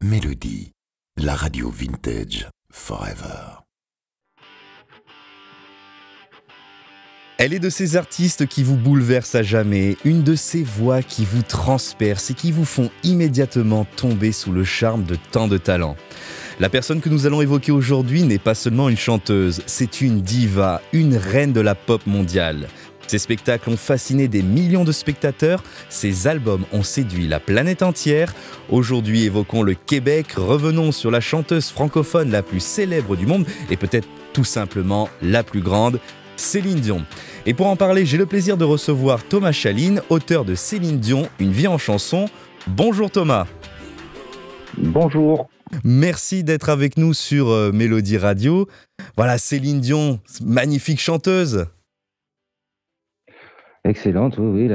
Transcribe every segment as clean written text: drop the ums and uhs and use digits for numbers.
Mélodie, la radio vintage forever. Elle est de ces artistes qui vous bouleversent à jamais, une de ces voix qui vous transpercent et qui vous font immédiatement tomber sous le charme de tant de talents. La personne que nous allons évoquer aujourd'hui n'est pas seulement une chanteuse, c'est une diva, une reine de la pop mondiale. Ses spectacles ont fasciné des millions de spectateurs, ses albums ont séduit la planète entière. Aujourd'hui, évoquons le Québec, revenons sur la chanteuse francophone la plus célèbre du monde et peut-être tout simplement la plus grande, Céline Dion. Et pour en parler, j'ai le plaisir de recevoir Thomas Chaline, auteur de Céline Dion, une vie en chanson. Bonjour Thomas. Bonjour. Merci d'être avec nous sur Mélodie Radio. Voilà, Céline Dion, magnifique chanteuse. Excellente, oui,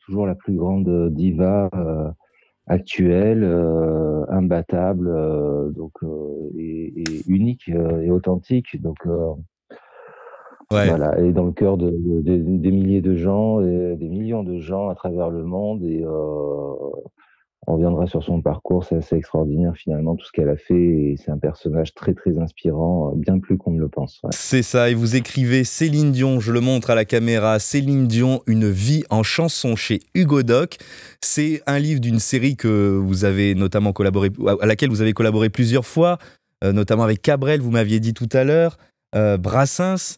toujours la plus grande diva actuelle, imbattable, et unique et authentique. Ouais. Voilà, elle est dans le cœur des milliers de gens et des millions de gens à travers le monde. On reviendra sur son parcours, c'est assez extraordinaire finalement tout ce qu'elle a fait. Et c'est un personnage très très inspirant, bien plus qu'on ne le pense. Ouais. C'est ça, et vous écrivez Céline Dion, je le montre à la caméra, Céline Dion, une vie en chanson chez Hugo Doc. C'est un livre d'une série que vous avez notamment collaboré, à laquelle vous avez collaboré plusieurs fois, notamment avec Cabrel, vous m'aviez dit tout à l'heure, Brassens.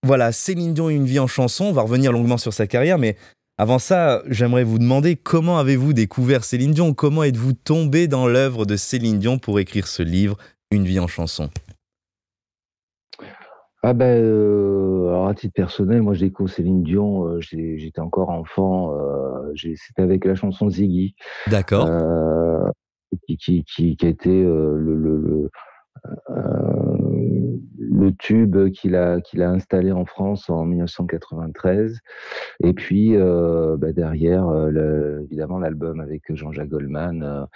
Voilà, Céline Dion, une vie en chanson. On va revenir longuement sur sa carrière, mais avant ça, j'aimerais vous demander comment avez-vous découvert Céline Dion? Comment êtes-vous tombé dans l'œuvre de Céline Dion pour écrire ce livre, Une vie en chanson? Alors à titre personnel, moi je découvre Céline Dion, j'étais encore enfant, c'était avec la chanson Ziggy, D'accord. euh, qui a été le tube qu'il a installé en France en 1993. Et puis derrière, évidemment l'album avec Jean-Jacques Goldman,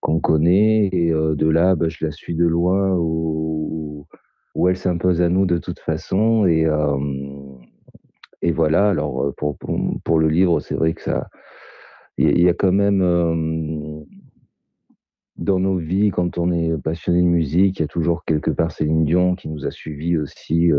qu'on connaît. Et de là, je la suis de loin où elle s'impose à nous de toute façon. Et voilà. Alors pour le livre, c'est vrai que ça, il y a quand même dans nos vies, quand on est passionné de musique, il y a toujours quelque part Céline Dion qui nous a suivis aussi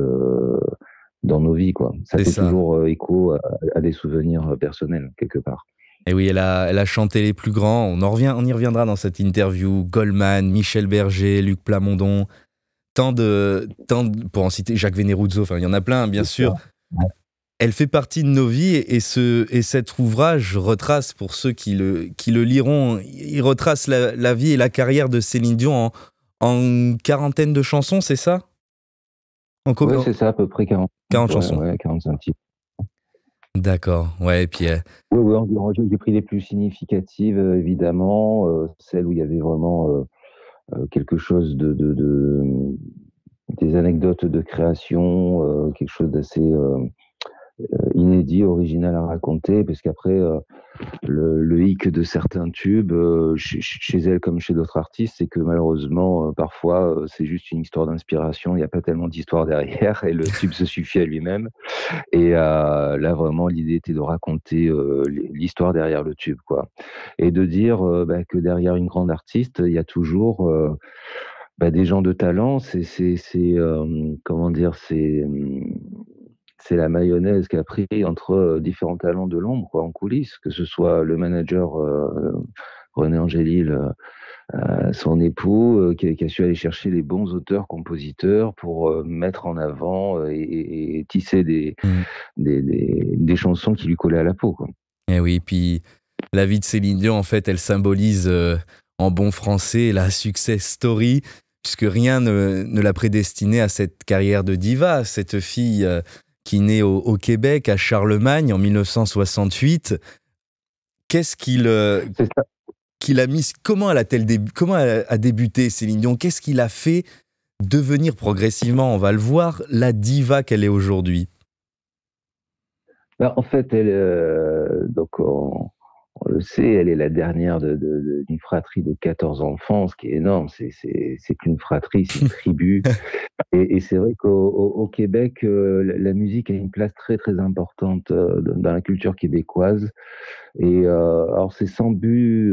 dans nos vies, quoi. Ça C'est fait ça. toujours écho à des souvenirs personnels quelque part. Et oui, elle a chanté les plus grands. On y reviendra dans cette interview. Goldman, Michel Berger, Luc Plamondon, pour en citer Jacques Veneruzzo. Enfin, il y en a plein, bien C'est ça. sûr. Elle fait partie de nos vies et cet ouvrage retrace, pour ceux qui le liront, il retrace la vie et la carrière de Céline Dion en quarantaine de chansons, c'est ça? Oui, c'est ça, à peu près 40, 40 ouais, chansons. ouais, 45 titres. D'accord. Ouais, et puis Oui, oui, environ. J'ai pris les plus significatives, évidemment, celles où il y avait vraiment quelque chose des anecdotes de création, quelque chose d'assez inédit, original à raconter, parce qu'après, le hic de certains tubes, chez elle comme chez d'autres artistes, c'est que malheureusement, parfois, c'est juste une histoire d'inspiration, il n'y a pas tellement d'histoire derrière, et le tube se suffit à lui-même. Et là, vraiment, l'idée était de raconter l'histoire derrière le tube, quoi. Et de dire que derrière une grande artiste, il y a toujours des gens de talent. Comment dire, c'est la mayonnaise qui a pris entre différents talents de l'ombre, quoi, en coulisses, que ce soit le manager René Angélil, son époux, qui a su aller chercher les bons auteurs, compositeurs pour mettre en avant et tisser mm. des chansons qui lui collaient à la peau, quoi. Et oui, puis la vie de Céline Dion, en fait, elle symbolise en bon français la success story, puisque rien ne l'a prédestinée à cette carrière de diva, cette fille qui naît au Québec, à Charlemagne, en 1968. Qu'est-ce C'est ça. qu'il a mis, comment elle a débuté Céline Dion? Qu'est-ce qu'il a fait devenir progressivement, on va le voir, la diva qu'elle est aujourd'hui? En fait, elle, donc on le sait, elle est la dernière d'une fratrie de 14 enfants, ce qui est énorme. C'est plus une fratrie, c'est une tribu. Et c'est vrai qu'au Québec, la musique a une place très très importante dans la culture québécoise. Et alors c'est sans but,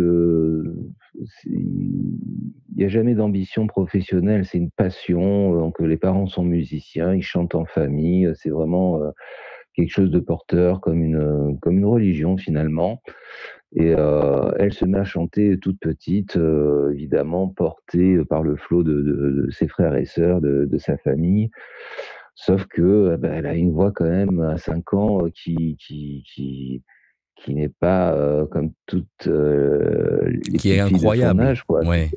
y a jamais d'ambition professionnelle, c'est une passion. Donc les parents sont musiciens, ils chantent en famille. C'est vraiment quelque chose de porteur, comme une religion finalement. Et elle se met à chanter toute petite, évidemment portée par le flot de ses frères et sœurs, de sa famille. Sauf que, bah, elle a une voix quand même à 5 ans qui n'est pas comme toutes les Qui est petites filles de son incroyable. âge, quoi. Ouais.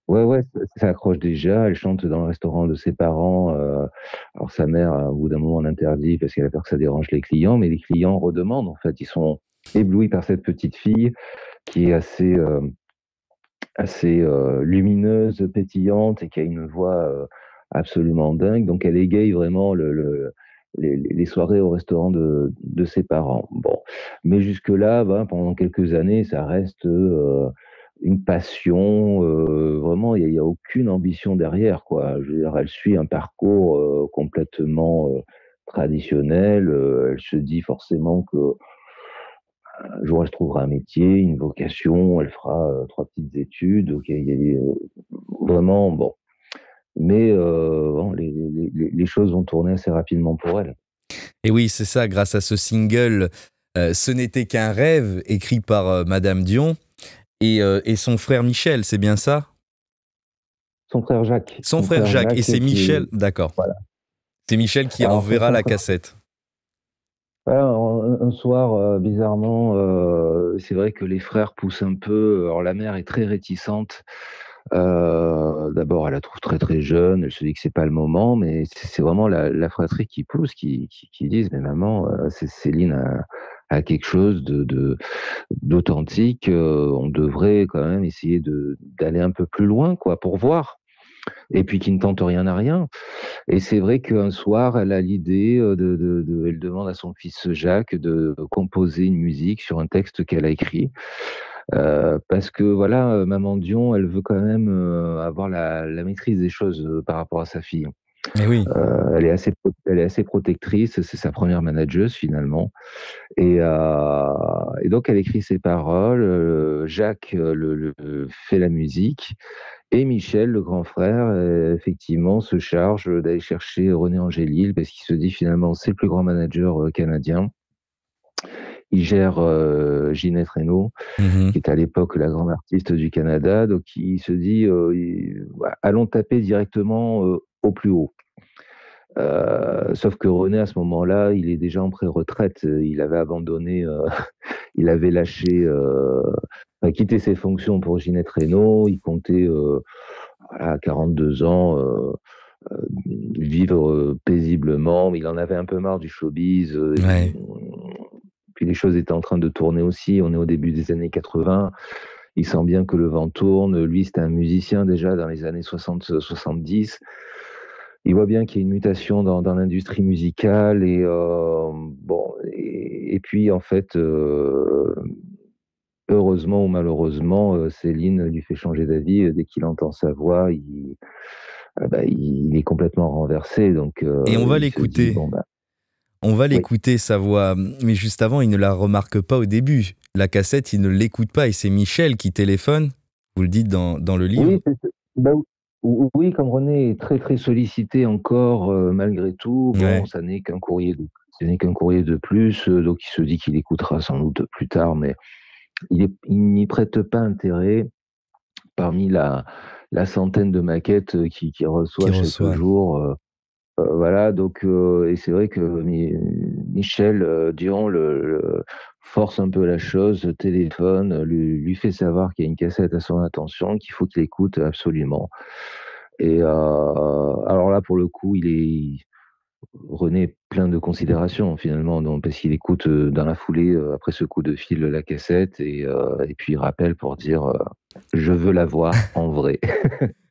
Ouais, ouais, ça accroche déjà. Elle chante dans le restaurant de ses parents. Alors sa mère, au bout d'un moment, l'interdit parce qu'elle a peur que ça dérange les clients, mais les clients redemandent. En fait, ils sont éblouis par cette petite fille qui est assez lumineuse, pétillante et qui a une voix absolument dingue. Donc elle égaye vraiment les soirées au restaurant de ses parents. Bon, mais jusque-là, ben, pendant quelques années, ça reste une passion. Vraiment, il y a aucune ambition derrière, quoi. Je veux dire, elle suit un parcours complètement traditionnel. Elle se dit forcément que un jour, elle trouvera un métier, une vocation, elle fera 3 petites études. Donc, il y a vraiment bon. Mais bon, les choses vont tourner assez rapidement pour elle. Et oui, c'est ça, grâce à ce single Ce n'était qu'un rêve, écrit par Madame Dion et son frère Michel, c'est bien ça? Son frère Jacques. Son frère Jacques, et c'est Michel, d'accord. Voilà. C'est Michel qui Alors, enverra la cassette. Voilà, un soir, bizarrement, c'est vrai que les frères poussent un peu. Alors la mère est très réticente. D'abord, elle la trouve très, très jeune, elle se dit que c'est pas le moment, mais c'est vraiment la fratrie qui pousse, qui disent: «Mais maman, Céline a quelque chose d'authentique, on devrait quand même essayer d'aller un peu plus loin, quoi, pour voir». Et puis qui ne tente rien à rien. Et c'est vrai qu'un soir, elle a l'idée elle demande à son fils Jacques de composer une musique sur un texte qu'elle a écrit. Parce que voilà, maman Dion, elle veut quand même avoir la maîtrise des choses par rapport à sa fille. Mais oui. Elle est assez protectrice, c'est sa première manageuse finalement. Et donc elle écrit ses paroles, Jacques fait la musique. Et Michel, le grand frère, effectivement, se charge d'aller chercher René Angélil parce qu'il se dit finalement c'est le plus grand manager canadien. Il gère Ginette Renault, Mhm. qui est à l'époque la grande artiste du Canada. Donc il se dit allons taper directement au plus haut. Sauf que René, à ce moment-là, il est déjà en pré-retraite. Il avait abandonné, il avait lâché, quitté ses fonctions pour Ginette Renault. Il comptait, voilà, 42 ans, vivre paisiblement. Il en avait un peu marre du showbiz. Ouais. Puis les choses étaient en train de tourner aussi. On est au début des années 80. Il sent bien que le vent tourne. Lui, c'était un musicien déjà dans les années 60-70. Il voit bien qu'il y a une mutation dans l'industrie musicale et bon et puis en fait heureusement ou malheureusement Céline lui fait changer d'avis dès qu'il entend sa voix, il est complètement renversé donc Et on va il se dit, l'écouter. bon, bah, On va oui. l'écouter, sa voix. Mais juste avant, il ne la remarque pas au début. La cassette, il ne l'écoute pas. Et c'est Michel qui téléphone. Vous le dites dans le livre. Oui, bah, oui, comme René est très très sollicité encore malgré tout, bon, Ouais. ce n'est qu'un courrier de plus, donc il se dit qu'il écoutera sans doute plus tard, mais il n'y prête pas intérêt parmi la centaine de maquettes qu'il reçoit Qui chaque reçoit. jour. Voilà, donc et c'est vrai que Michel Dion le force un peu la chose, téléphone, lui fait savoir qu'il y a une cassette à son attention, qu'il faut qu'il écoute absolument. Et alors là, pour le coup, René est plein de considération finalement, donc, parce qu'il écoute dans la foulée, après ce coup de fil, la cassette, et puis il rappelle pour dire je veux la voir en vrai.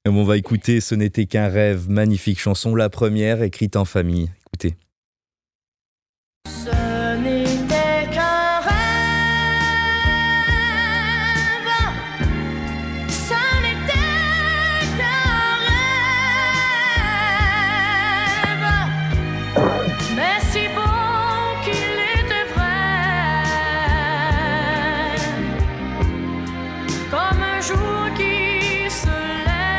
Et on va écouter Ce n'était qu'un rêve. Magnifique chanson, la première, écrite en famille. Écoutez. Ce n'était qu'un rêve, ce n'était qu'un rêve, mais si beau qu'il était vrai, comme un jour qui se lève.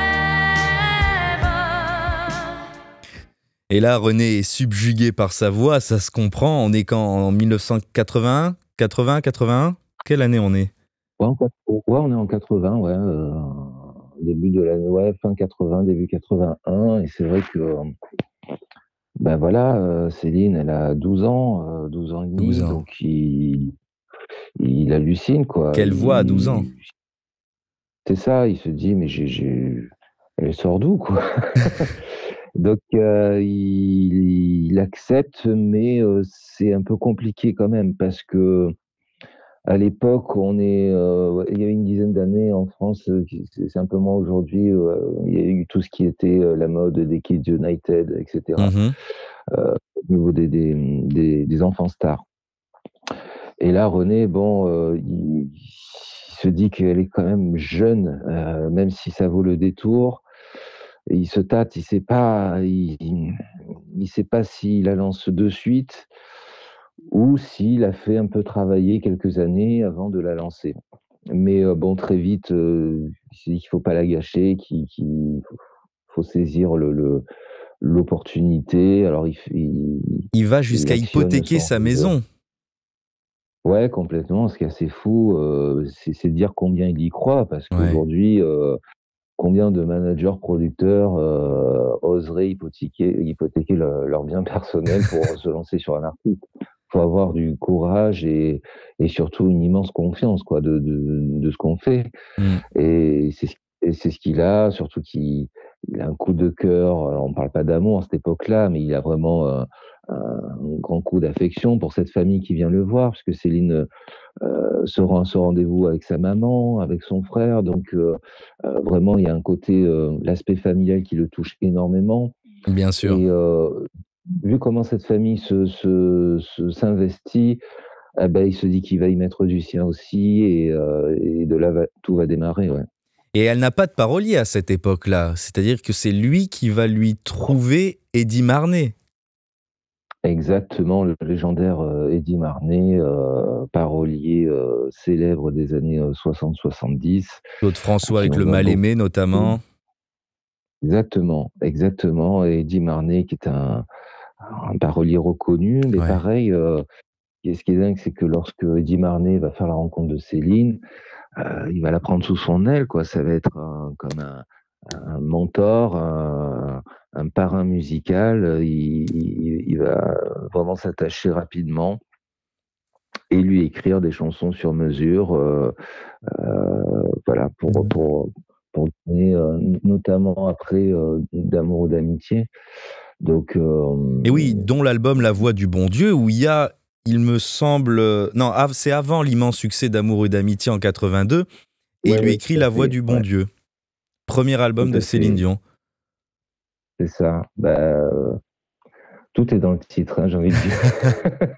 Et là, René est subjugué par sa voix, ça se comprend. On est quand en 1981, 80, 81? Quelle année on est? Ouais, on est en 80, ouais, début de l'année, ouais, fin 80, début 81, et c'est vrai que, ben voilà, Céline, elle a 12 ans, 12 ans et 12 demi, ans. donc il hallucine, quoi. Quelle voix à 12 ans? C'est ça, il se dit, mais elle sort d'où, quoi? Donc, il accepte, mais c'est un peu compliqué quand même, parce que à l'époque, ouais, il y a une dizaine d'années en France, c'est un peu moins aujourd'hui, il y a eu tout ce qui était la mode des Kids United, etc., Mhm. au niveau des enfants stars. Et là, René, bon, il se dit qu'elle est quand même jeune, même si ça vaut le détour. Et il se tâte, il sait pas s'il la lance de suite ou s'il a fait un peu travailler quelques années avant de la lancer. Mais bon, très vite, il s'est dit qu'il faut pas la gâcher, qu'il faut saisir l'opportunité. Alors Il va il jusqu'à actionne hypothéquer son sa réseau. maison. Ouais, complètement. Ce qui est assez fou, c'est de dire combien il y croit, parce Ouais. qu'aujourd'hui, combien de managers, producteurs oseraient hypothéquer leurs biens personnels pour se lancer sur un artiste? Faut avoir du courage et surtout une immense confiance, quoi, de ce qu'on fait. Mm. Et c'est ce qu'il a, surtout qu'il a un coup de cœur. Alors, on parle pas d'amour à cette époque-là, mais il a vraiment un grand coup d'affection pour cette famille qui vient le voir, parce que Céline se rend à ce rendez-vous avec sa maman, avec son frère. Donc, vraiment, il y a un côté, l'aspect familial qui le touche énormément. Bien sûr. Et vu comment cette famille s'investit, eh ben, il se dit qu'il va y mettre du sien aussi, et de là, tout va démarrer, ouais. Et elle n'a pas de parolier à cette époque-là. C'est-à-dire que c'est lui qui va lui trouver Eddie Marnet. Exactement, le légendaire Eddie Marnet, parolier célèbre des années 60-70, Claude à François qui avec on le doit beaucoup. Mal-Aimé notamment. Exactement, exactement. Et Eddie Marnet, qui est un parolier reconnu, mais Ouais. pareil, ce qui est dingue, c'est que lorsque Eddie Marnet va faire la rencontre de Céline, il va la prendre sous son aile, quoi. Ça va être comme un mentor, un parrain musical. Il va vraiment s'attacher rapidement et lui écrire des chansons sur mesure, voilà, pour donner, notamment après D'amour ou d'amitié. Donc, Et oui, dont l'album La Voix du Bon Dieu, où il y a, il me semble... Non, c'est avant l'immense succès d'Amour et d'amitié en 82, et il ouais, lui ouais, écrit tout à La Voix fait, du Bon ouais, Dieu. Premier tout album de à Céline fait, Dion. c'est ça. Bah, tout est dans le titre, hein, j'ai envie de dire.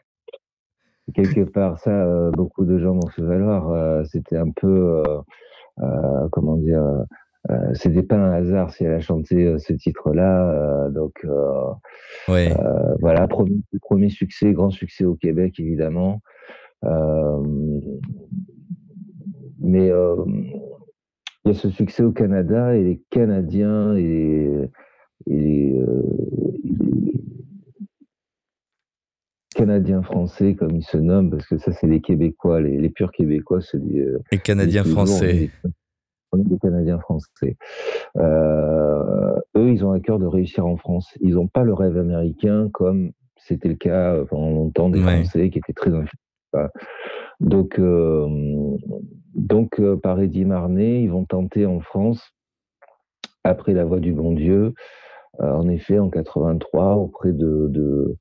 Quelque part, ça, beaucoup de gens m'ont fait valoir. C'était un peu, comment dire, c'était pas un hasard si elle a chanté ce titre-là. Donc, Ouais. voilà, premier succès, grand succès au Québec, évidemment. Euh, mais il y a ce succès au Canada, et les Canadiens et les Canadiens français, comme ils se nomment, parce que ça, c'est les Québécois, les purs Québécois Et se disent Canadien toujours, français. on est des Canadiens français. Eux, ils ont à cœur de réussir en France. Ils n'ont pas le rêve américain comme c'était le cas pendant longtemps des Ouais. Français qui étaient très influents. Voilà. Donc, par Eddie Marnet, ils vont tenter en France, après La Voix du Bon Dieu, en effet, en 83, auprès de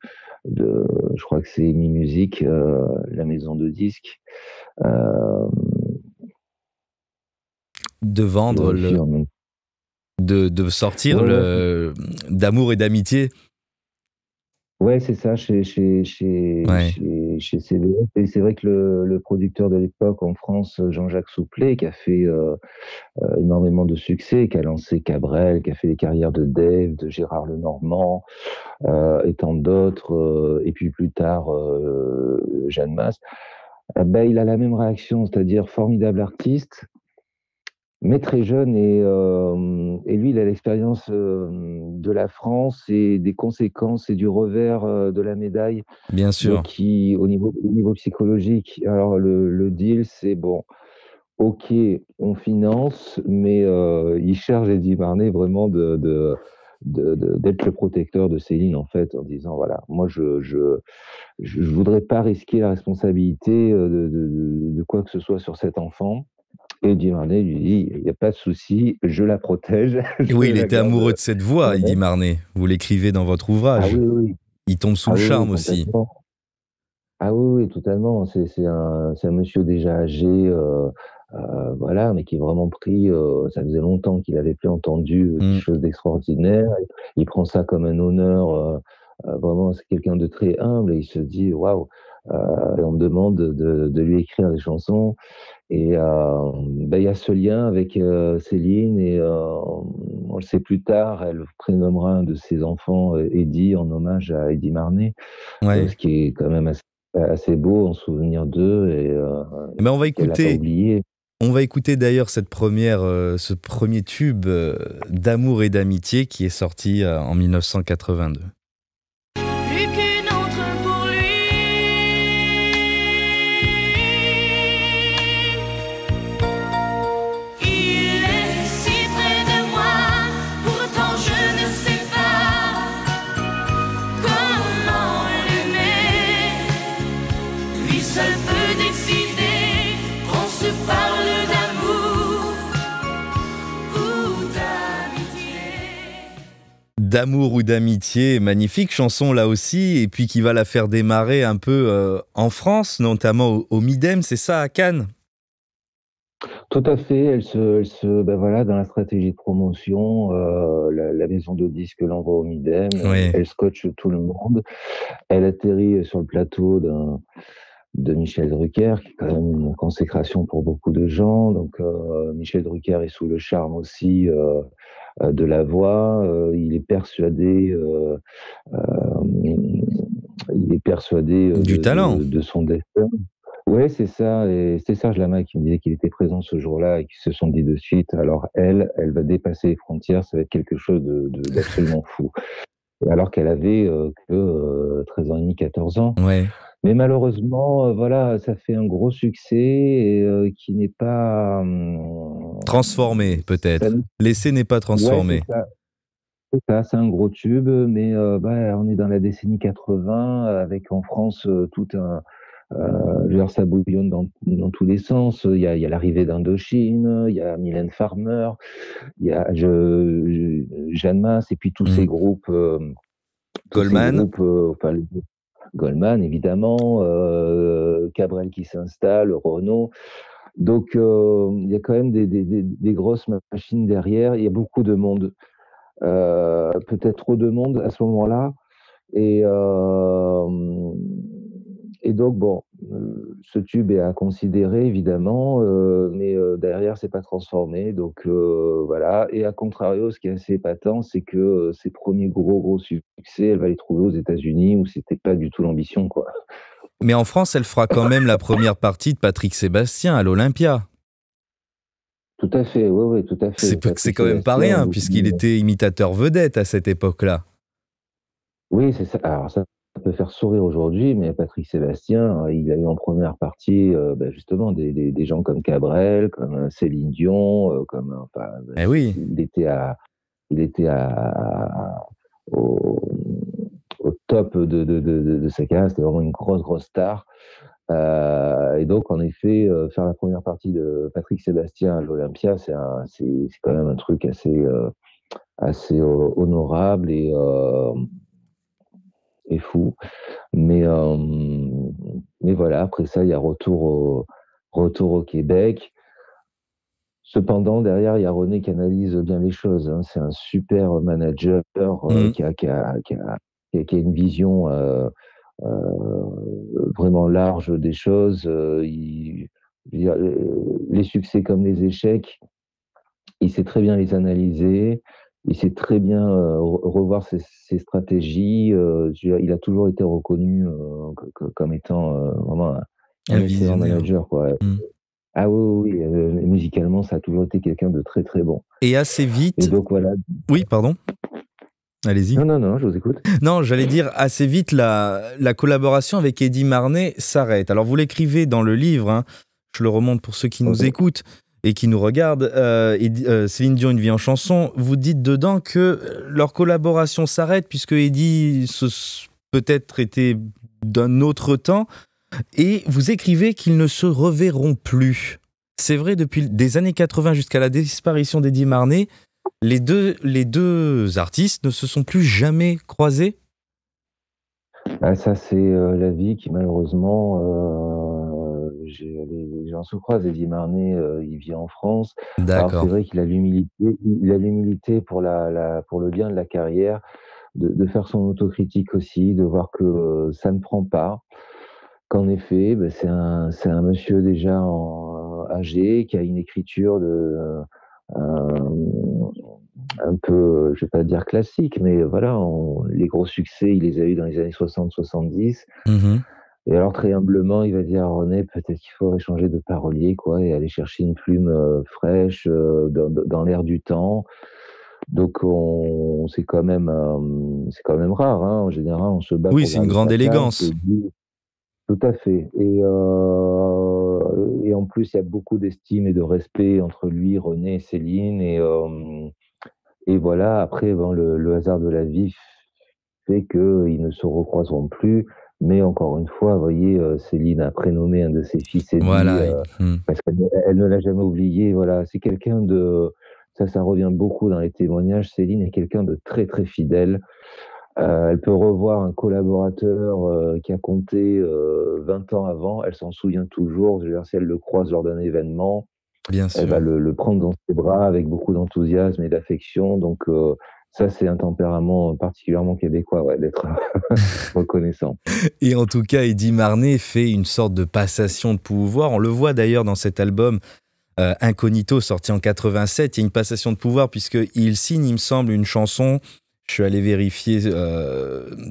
je crois que c'est Mi Music, la maison de disques, euh, De je vendre vérifie le... en même. De sortir Ouais, ouais, le... d'Amour et d'amitié. ouais, c'est ça, Ouais. chez CBS. Et c'est vrai que le producteur de l'époque en France, Jean-Jacques Souplet, qui a fait énormément de succès, qui a lancé Cabrel, qui a fait les carrières de Dave, de Gérard Lenormand, et tant d'autres, et puis plus tard Jeanne Masse, ben, il a la même réaction, c'est-à-dire formidable artiste, mais très jeune et lui, il a l'expérience de la France et des conséquences et du revers de la médaille. Bien sûr. Donc, au niveau psychologique, alors le deal, c'est bon, ok, on finance, mais il charge Eddie Marnet vraiment d'être le protecteur de Céline, en fait, en disant voilà, moi, je voudrais pas risquer la responsabilité de quoi que ce soit sur cet enfant. Et Eddie Marnet lui dit, il n'y a pas de souci, je la protège, Et je oui, il la était garde amoureux de cette voix, pour Eddie elle. Marnet. Vous l'écrivez dans votre Ah ouvrage. oui, oui, Il tombe sous ah le oui, oui, charme aussi. complètement. Ah oui, oui, totalement. C'est un monsieur déjà âgé, voilà, mais qui est vraiment pris, ça faisait longtemps qu'il avait plus entendu quelque Mm. chose d'extraordinaire. Il prend ça comme un honneur, vraiment, c'est quelqu'un de très humble et il se dit: «Waouh!» et on me demande de lui écrire des chansons et bah, il y a ce lien avec, Céline et on le sait plus tard, elle prénommera un de ses enfants, Eddy, en hommage à Eddie Marnet, Ouais. ce qui est quand même assez beau en souvenir d'eux Eh ben, et qu'elle l'a pas oublié. on va écouter d'ailleurs ce premier tube d'amour et d'amitié qui est sorti en 1982. Plus qu'une autre pour lui. Il est si près de moi, pourtant je ne sais pas comment l'aimer. Lui seul peut décider qu'on se parle d'amour ou d'amitié. D'amour ou d'amitié, magnifique chanson là aussi, et puis qui va la faire démarrer un peu en France, notamment au Midem, c'est ça, à Cannes? Tout à fait, bah, voilà, dans la stratégie de promotion, la maison de disques l'envoie au Midem, Oui, elle scotche tout le monde. Elle atterrit sur le plateau de Michel Drucker, qui est quand même une consécration pour beaucoup de gens. Donc, Michel Drucker est sous le charme aussi de la voix. Il est persuadé du talent. de son destin. Ouais, c'est ça. Et c'est Serge Lama qui me disait qu'il était présent ce jour-là et qu'ils se sont dit de suite, alors elle va dépasser les frontières, ça va être quelque chose d'absolument fou. Et alors qu'elle avait que 13 ans et demi, 14 ans. Ouais. Mais malheureusement, voilà, ça fait un gros succès et qui n'est pas, Transformé, ça peut-être. ne L'essai n'est pas ouais, transformé. c'est ça, c'est un gros tube, mais bah, on est dans la décennie 80 avec en France, tout un je veux dire, ça bouillonne dans tous les sens. Il y a l'arrivée d'Indochine, il y a Mylène Farmer, il y a Jeanne Masse et puis Mm. tous ces Goldman. groupes, enfin Goldman évidemment, Cabrel qui s'installe, Renaud. Donc il y a quand même des grosses machines derrière. Il y a beaucoup de monde, peut-être trop de monde à ce moment-là. Et, euh, et donc, bon, ce tube est à considérer, évidemment, mais derrière, c'est pas transformé. Donc, voilà. Et à contrario, ce qui est assez épatant, c'est que ses premiers gros succès, elle va les trouver aux États-Unis, où c'était pas du tout l'ambition, quoi. Mais en France, elle fera quand même la première partie de Patrick Sébastien à l'Olympia. Tout à fait, oui, oui, tout à fait. C'est Patrick quand même pas Sébastien, rien, puisqu'il était imitateur vedette à cette époque-là. oui, c'est ça. Alors ça peut faire sourire aujourd'hui, mais Patrick Sébastien, il a eu en première partie, bah, justement des gens comme Cabrel, comme Céline Dion, comme enfin, Eh oui, il était au, au top de sa carrière. C'était vraiment une grosse star. Et donc, en effet, faire la première partie de Patrick Sébastien à l'Olympia, c'est quand même un truc assez honorable et fou. Mais, euh, mais voilà, après ça, il y a retour au Québec. Cependant, derrière, il y a René qui analyse bien les choses, hein. C'est un super manager mm, qui a une vision vraiment large des choses. Je veux dire, les succès comme les échecs, il sait très bien les analyser. Il sait très bien revoir ses stratégies. Je veux dire, il a toujours été reconnu comme étant vraiment un un excellent visionnaire. manager, quoi. Mm. Ah oui, oui, oui, musicalement, ça a toujours été quelqu'un de très, très bon. Et assez Et vite, donc voilà. oui, pardon, allez-y. Non, non, non, je vous écoute. Non, j'allais dire assez vite, la collaboration avec Eddie Marnay s'arrête. Alors vous l'écrivez dans le livre, hein, je le remonte pour ceux qui nous OK. écoutent et qui nous regardent, Céline Dion, une vie en chanson, vous dites dedans que leur collaboration s'arrête puisque Eddie peut-être était d'un autre temps, et vous écrivez qu'ils ne se reverront plus. C'est vrai, depuis des années 80 jusqu'à la disparition d'Eddie Marnay, les deux artistes ne se sont plus jamais croisés. Ah ça, c'est, la vie qui malheureusement, les gens se croisent. Eddie Marnay, il vit en France. Alors c'est D'accord, vrai qu'il a l'humilité il a l'humilité pour pour le bien de la carrière, de faire son autocritique aussi, de voir que, ça ne prend pas. Qu'en effet, bah, c'est un monsieur déjà âgé, qui a une écriture un peu, je vais pas dire classique, mais voilà, les gros succès, il les a eus dans les années 60-70. mhm, Et alors très humblement, il va dire à René: «Peut-être qu'il faudrait changer de parolier, quoi, et aller chercher une plume, fraîche, dans l'air du temps». Donc c'est quand même rare, hein. En général, on se bat oui, pour c'est une garder grande sa place, élégance. tout à fait. Et en plus, il y a beaucoup d'estime et de respect entre lui, René et Céline. Et voilà, après, bon, le hasard de la vie fait qu'ils ne se recroiseront plus. Mais encore une fois, vous voyez, Céline a prénommé un de ses fils Eddy, Voilà. parce qu'elle ne l'a jamais oublié. Voilà, c'est quelqu'un de ça revient beaucoup dans les témoignages. Céline est quelqu'un de très, très fidèle. Elle peut revoir un collaborateur, qui a compté, 20 ans avant, elle s'en souvient toujours. Je veux dire, si elle le croise lors d'un événement, Bien elle va sûr. le prendre dans ses bras avec beaucoup d'enthousiasme et d'affection. Donc, ça, c'est un tempérament particulièrement québécois, ouais, d'être reconnaissant. Et en tout cas, Eddie Marnay fait une sorte de passation de pouvoir. On le voit d'ailleurs dans cet album Incognito, sorti en 87. Il y a une passation de pouvoir puisqu'il signe, il me semble, une chanson. Je suis allé vérifier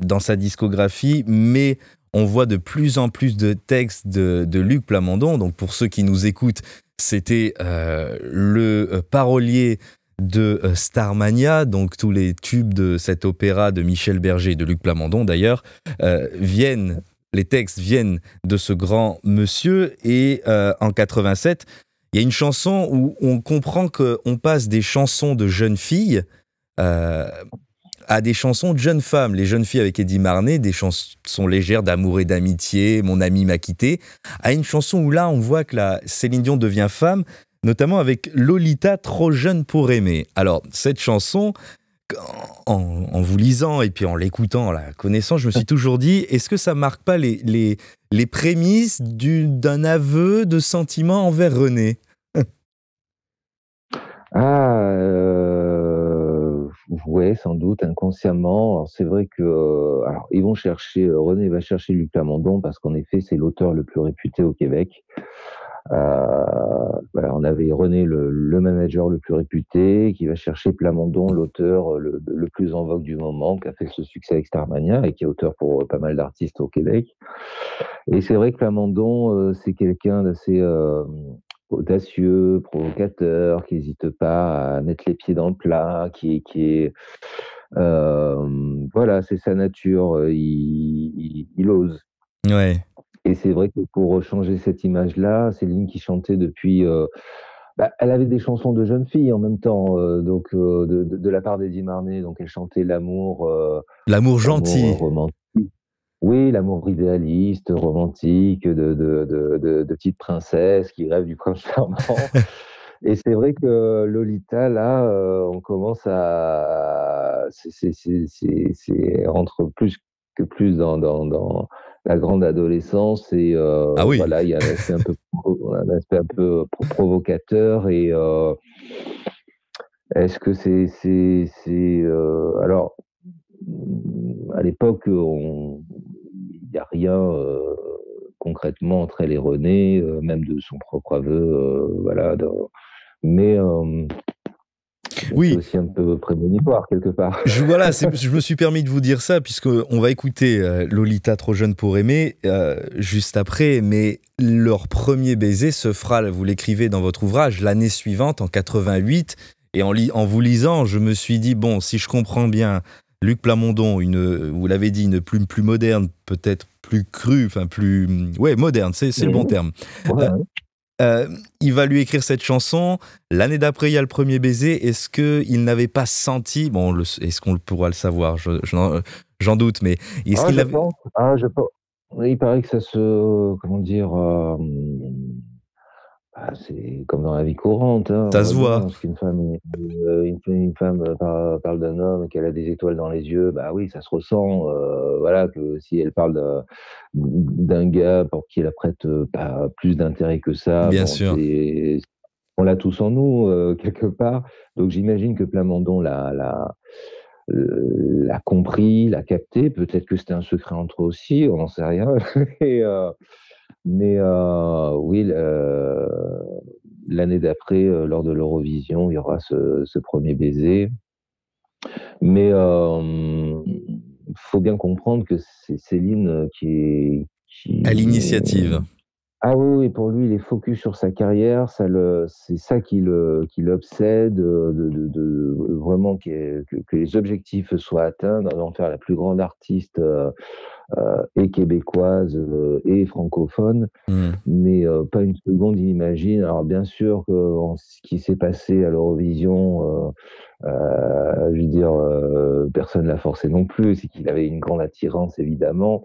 dans sa discographie, mais on voit de plus en plus de textes de Luc Plamondon. Donc pour ceux qui nous écoutent, c'était le parolier de Starmania, donc tous les tubes de cet opéra de Michel Berger et de Luc Plamondon d'ailleurs, les textes viennent de ce grand monsieur. Et en 87, il y a une chanson où on comprend qu'on passe des chansons de jeunes filles euh, à des chansons de jeunes femmes. Les jeunes filles avec Eddie Marnay, des chansons légères d'amour et d'amitié, Mon ami m'a quitté, à une chanson où là, on voit que Céline Dion devient femme, notamment avec Lolita, trop jeune pour aimer. Alors, cette chanson, en vous lisant et puis en l'écoutant, en la connaissant, je me suis toujours dit, est-ce que ça marque pas les prémices d'un aveu de sentiment envers René? Ah, ouais, sans doute, inconsciemment. Alors c'est vrai que, alors ils vont chercher, René va chercher Luc Plamondon parce qu'en effet, c'est l'auteur le plus réputé au Québec. Voilà, on avait René, le manager le plus réputé, qui va chercher Plamondon, l'auteur, le plus en vogue du moment, qui a fait ce succès avec Starmania et qui est auteur pour, pas mal d'artistes au Québec. Et c'est vrai que Plamondon, c'est quelqu'un d'assez, audacieux, provocateur, qui hésite pas à mettre les pieds dans le plat, qui est, voilà, c'est sa nature, il ose. Ouais. Et c'est vrai que pour changer cette image-là, Céline qui chantait depuis, bah, elle avait des chansons de jeunes filles en même temps, donc, de la part d'Eddie Marnay, donc elle chantait L'amour l'amour, gentil. romantique. Oui, l'amour idéaliste, romantique, de petite princesse qui rêve du prince charmant. Et c'est vrai que Lolita, là, on commence à c'est rentre plus que plus dans la grande adolescence. Et Ah oui. voilà, il y a un aspect un peu provocateur. Et est-ce que alors, à l'époque, on il y a rien, concrètement entre elle et René, même de son propre aveu, voilà, mais c'est Oui, aussi un peu prémonitoire quelque part. voilà, je me suis permis de vous dire ça, puisqu'on va écouter Lolita trop jeune pour aimer juste après, mais leur premier baiser se fera, vous l'écrivez dans votre ouvrage, l'année suivante, en 88, et en vous lisant, je me suis dit, bon, si je comprends bien, Luc Plamondon, vous l'avez dit, une plume plus moderne, peut-être plus crue, enfin ouais, moderne, c'est le bon terme. Ouais, Euh, ouais. Il va lui écrire cette chanson. L'année d'après, il y a le premier baiser. Est-ce qu'il n'avait pas senti, bon, est-ce qu'on pourra le savoir, j'en doute, mais est-ce Ah, qu'il je n'avait... pense. Je pense. Il paraît que ça se, comment dire, c'est comme dans la vie courante, hein, on Ça va se dire. voit, Lorsqu'une femme, une femme parle d'un homme et qu'elle a des étoiles dans les yeux, bah oui, ça se ressent. Voilà, que si elle parle d'un gars pour qui elle prête pas plus d'intérêt que ça, bien bon, sûr. on l'a tous en nous quelque part. Donc j'imagine que Plamondon l'a compris, l'a capté. Peut-être que c'était un secret entre eux aussi, on n'en sait rien. Et, mais oui, l'année d'après, lors de l'Eurovision, il y aura ce premier baiser. Mais faut bien comprendre que c'est Céline À qui l'initiative. ah oui, oui, pour lui, il est focus sur sa carrière, c'est ça qui l'obsède, vraiment que les objectifs soient atteints, d'en faire la plus grande artiste et québécoise et francophone. Hmm. Mais pas une seconde, il imagine. Alors bien sûr que ce qui s'est passé à l'Eurovision, je veux dire, personne l'a forcé non plus. C'est qu'il avait une grande attirance, évidemment.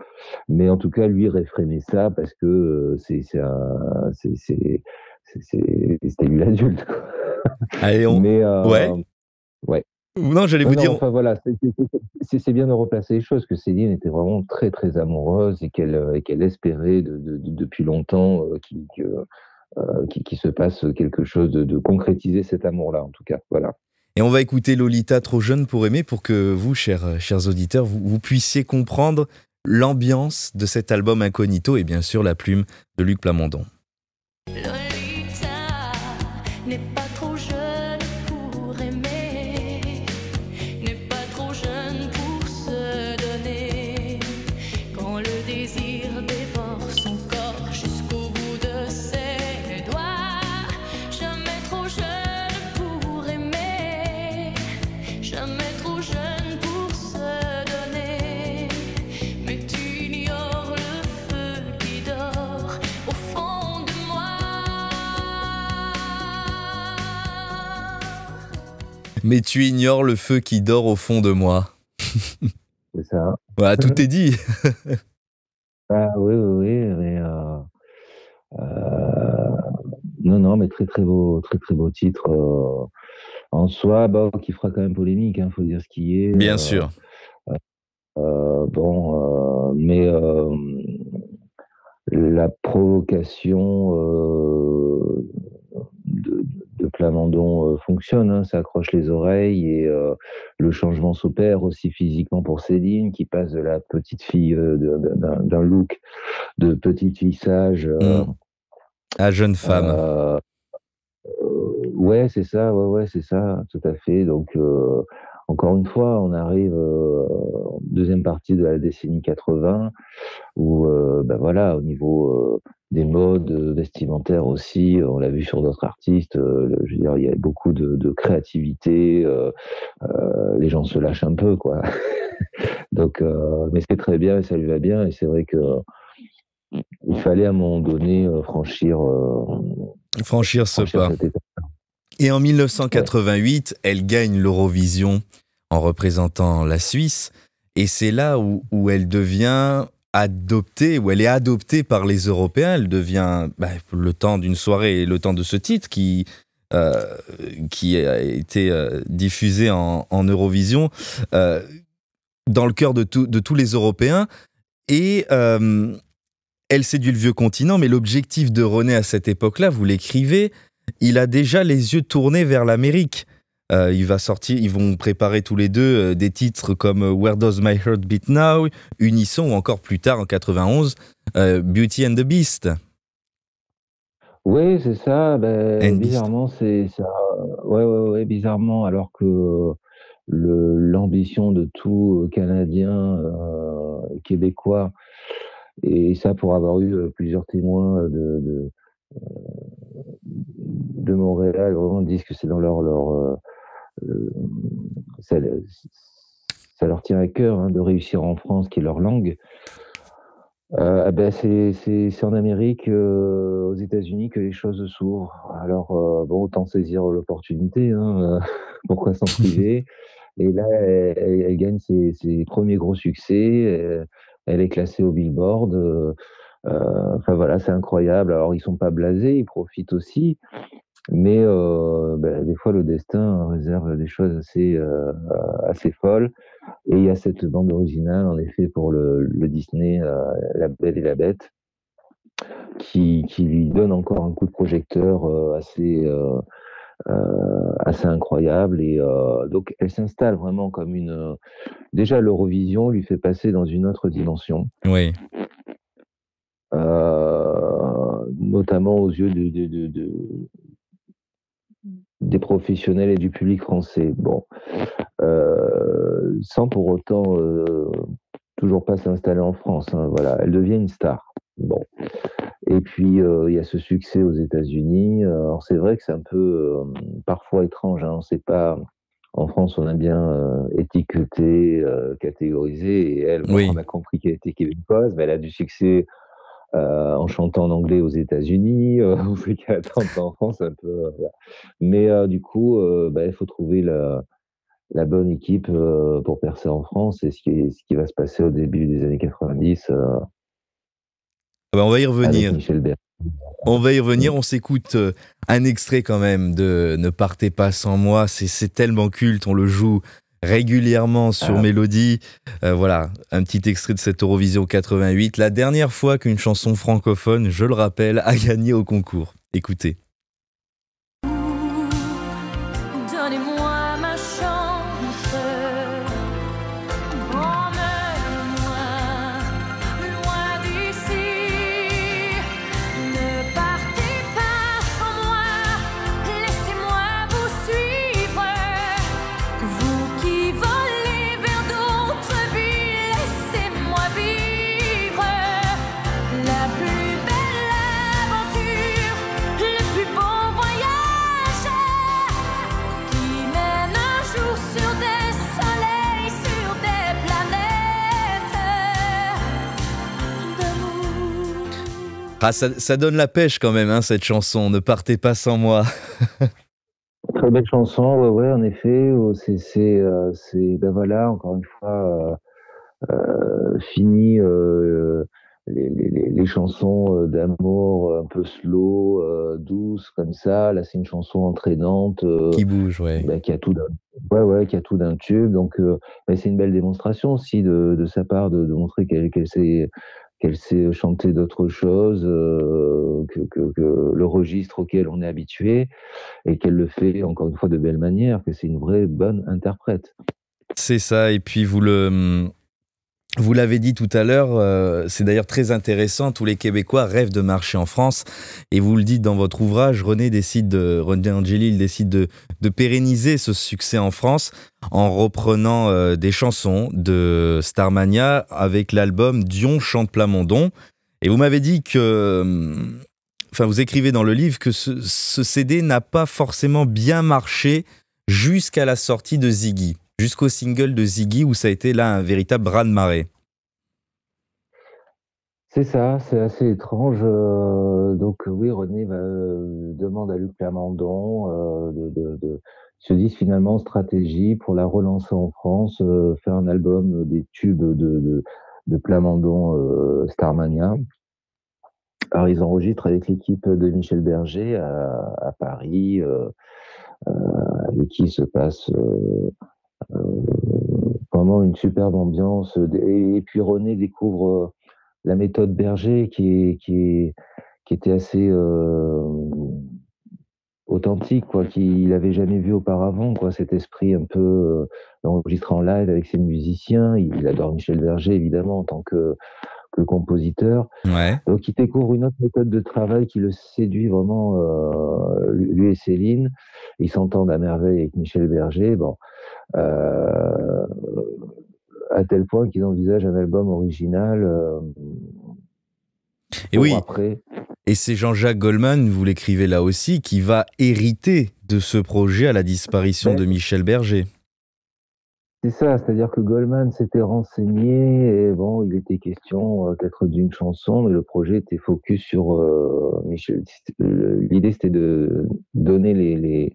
Mais en tout cas, lui réfrénait ça parce que c'était lui l'adulte, quoi. Allez, Mais ouais. ouais. Non, j'allais Non, vous non, dire... enfin voilà, c'est bien de replacer les choses, que Céline était vraiment très, très amoureuse et qu'elle espérait depuis longtemps qu'il se passe quelque chose de concrétiser cet amour-là, en tout cas. Voilà. Et on va écouter Lolita trop jeune pour aimer, pour que vous, chers auditeurs, vous puissiez comprendre l'ambiance de cet album Incognito et bien sûr la plume de Luc Plamondon. Lolita n'est pas trop jeune pour aimer, n'est pas trop jeune pour se donner. Quand le désir dévore son corps jusqu'au bout de ses doigts, jamais trop jeune pour aimer, jamais trop jeune pour se donner. Mais tu ignores le feu qui dort au fond de moi. Mais tu ignores le feu qui dort au fond de moi. C'est ça. Voilà, tout est dit. Ah oui, oui, oui, mais non, non, mais très, très beau titre en soi, bah, qui fera quand même polémique, hein, faut dire ce qui est. Bien sûr. Mais la provocation de Plamondon fonctionne, hein, ça accroche les oreilles et le changement s'opère aussi physiquement pour Céline, qui passe de la petite fille d'un look de petite fille sage. À jeune femme. Ouais, c'est ça, ouais, c'est ça, tout à fait. Donc, encore une fois, on arrive en deuxième partie de la décennie 80, où, ben voilà, au niveau des modes vestimentaires aussi, on l'a vu sur d'autres artistes, je veux dire, il y a beaucoup de créativité, les gens se lâchent un peu, quoi. Donc, mais c'est très bien et ça lui va bien, et c'est vrai que il fallait à un moment donné franchir Franchir ce pas. cette étape. Et en 1988, elle gagne l'Eurovision en représentant la Suisse. Et c'est là où elle devient adoptée, où elle est adoptée par les Européens. Elle devient, le temps d'une soirée et le temps de ce titre qui a été diffusé en Eurovision, dans le cœur de tous les Européens. Et elle séduit le vieux continent, mais l'objectif de René à cette époque-là, vous l'écrivez, il a déjà les yeux tournés vers l'Amérique. Ils vont préparer tous les deux des titres comme Where Does My Heart Beat Now, Unisson ou encore plus tard en 91, Beauty and the Beast. Oui, c'est ça. Ben, Handist. bizarrement, c'est ça. Ouais, ouais, ouais, bizarrement, alors que l'ambition de tout Canadien, Québécois, et ça pour avoir eu plusieurs témoins de Montréal, vraiment disent que c'est dans euh, ça, ça leur tient à cœur hein, de réussir en France, qui est leur langue. Ben c'est en Amérique, aux États-Unis que les choses s'ouvrent. Alors, bon, autant saisir l'opportunité, hein, pourquoi s'en priver? Et là, elle gagne ses premiers gros succès, elle est classée au Billboard, enfin voilà, c'est incroyable. Alors ils sont pas blasés, ils profitent aussi, mais des fois le destin réserve des choses assez folles. Et il y a cette bande originale, en effet, pour le Disney, La Belle et la Bête, qui lui donne encore un coup de projecteur assez incroyable. Et donc, elle s'installe vraiment comme une. Déjà, l'Eurovision lui fait passer dans une autre dimension, Oui. notamment aux yeux des professionnels et du public français. Bon, sans pour autant toujours pas s'installer en France. Hein, voilà, elle devient une star. Bon. Et puis il y a ce succès aux États-Unis. Alors c'est vrai que c'est un peu parfois étrange. Hein, on sait pas. En France, on a bien étiqueté, catégorisé. Et elle, bon, on Oui. a compris qu'elle était québécoise, mais elle a du succès en chantant en anglais aux États-Unis. On sait qu'elle a tenté en France un peu. Voilà. Mais du coup, il faut trouver la bonne équipe pour percer en France. Et ce qui va se passer au début des années 90 Ah bah, on va y avec revenir. Michel Berger. On va y Mm. revenir. On s'écoute un extrait quand même de Ne partez pas sans moi. C'est tellement culte. On le joue régulièrement sur Ah, Mélodie. Voilà, un petit extrait de cette Eurovision 88. La dernière fois qu'une chanson francophone, je le rappelle, a gagné au concours. Écoutez. Donnez-moi ma chance, emmène-moi loin d'ici. Ne partez pas sans moi, laissez-moi vous suivre. Vous qui volez vers d'autres vies, laissez-moi vivre la plus belle aventure, le plus beau voyage qui mène un jour sur des soleils, sur des planètes d'amour. Ah, ça donne la pêche quand même, hein, cette chanson. Ne partez pas sans moi. très belle chanson, ouais, ouais, en effet. Ben voilà, encore une fois, fini les chansons d'amour un peu slow, douces comme ça. Là, c'est une chanson entraînante Qui bouge, ouais. qui a tout d'un, ouais, ouais, qui a tout d'un tube. Donc, c'est une belle démonstration aussi de sa part de montrer qu'elle sait chanter d'autres choses que le registre auquel on est habitué, et qu'elle le fait encore une fois de belle manière, que c'est une vraie bonne interprète. C'est ça. Et puis vous l'avez dit tout à l'heure, c'est d'ailleurs très intéressant, tous les Québécois rêvent de marcher en France, et vous le dites dans votre ouvrage, René Angélil décide de pérenniser ce succès en France en reprenant des chansons de Starmania avec l'album Dion chante Plamondon. Et vous m'avez dit enfin vous écrivez dans le livre que ce CD n'a pas forcément bien marché jusqu'à la sortie de Ziggy, jusqu'au single de Ziggy où ça a été là un véritable raz-de-marée. C'est ça, c'est assez étrange. Donc oui, René demande à Luc Plamondon se disent finalement stratégie pour la relancer en France, faire un album des tubes de Plamondon, Starmania. Alors ils enregistrent avec l'équipe de Michel Berger à Paris, avec qui se passe vraiment une superbe ambiance. Et puis René découvre la méthode Berger qui était assez authentique, quoi, qu'il n'avait jamais vu auparavant, quoi, cet esprit un peu enregistré en live avec ses musiciens. Il adore Michel Berger, évidemment, en tant que que compositeur. Ouais. Donc, il découvre une autre méthode de travail qui le séduit vraiment, lui et Céline. Ils s'entendent à merveille avec Michel Berger. Bon, à tel point qu'ils envisagent un album original Et pour oui, après. et c'est Jean-Jacques Goldman, vous l'écrivez là aussi, qui va hériter de ce projet à la disparition de Michel Berger. C'est ça, c'est-à-dire que Goldman s'était renseigné et bon, il était question peut-être d'une chanson, mais le projet était focus sur Michel. L'idée, c'était de donner les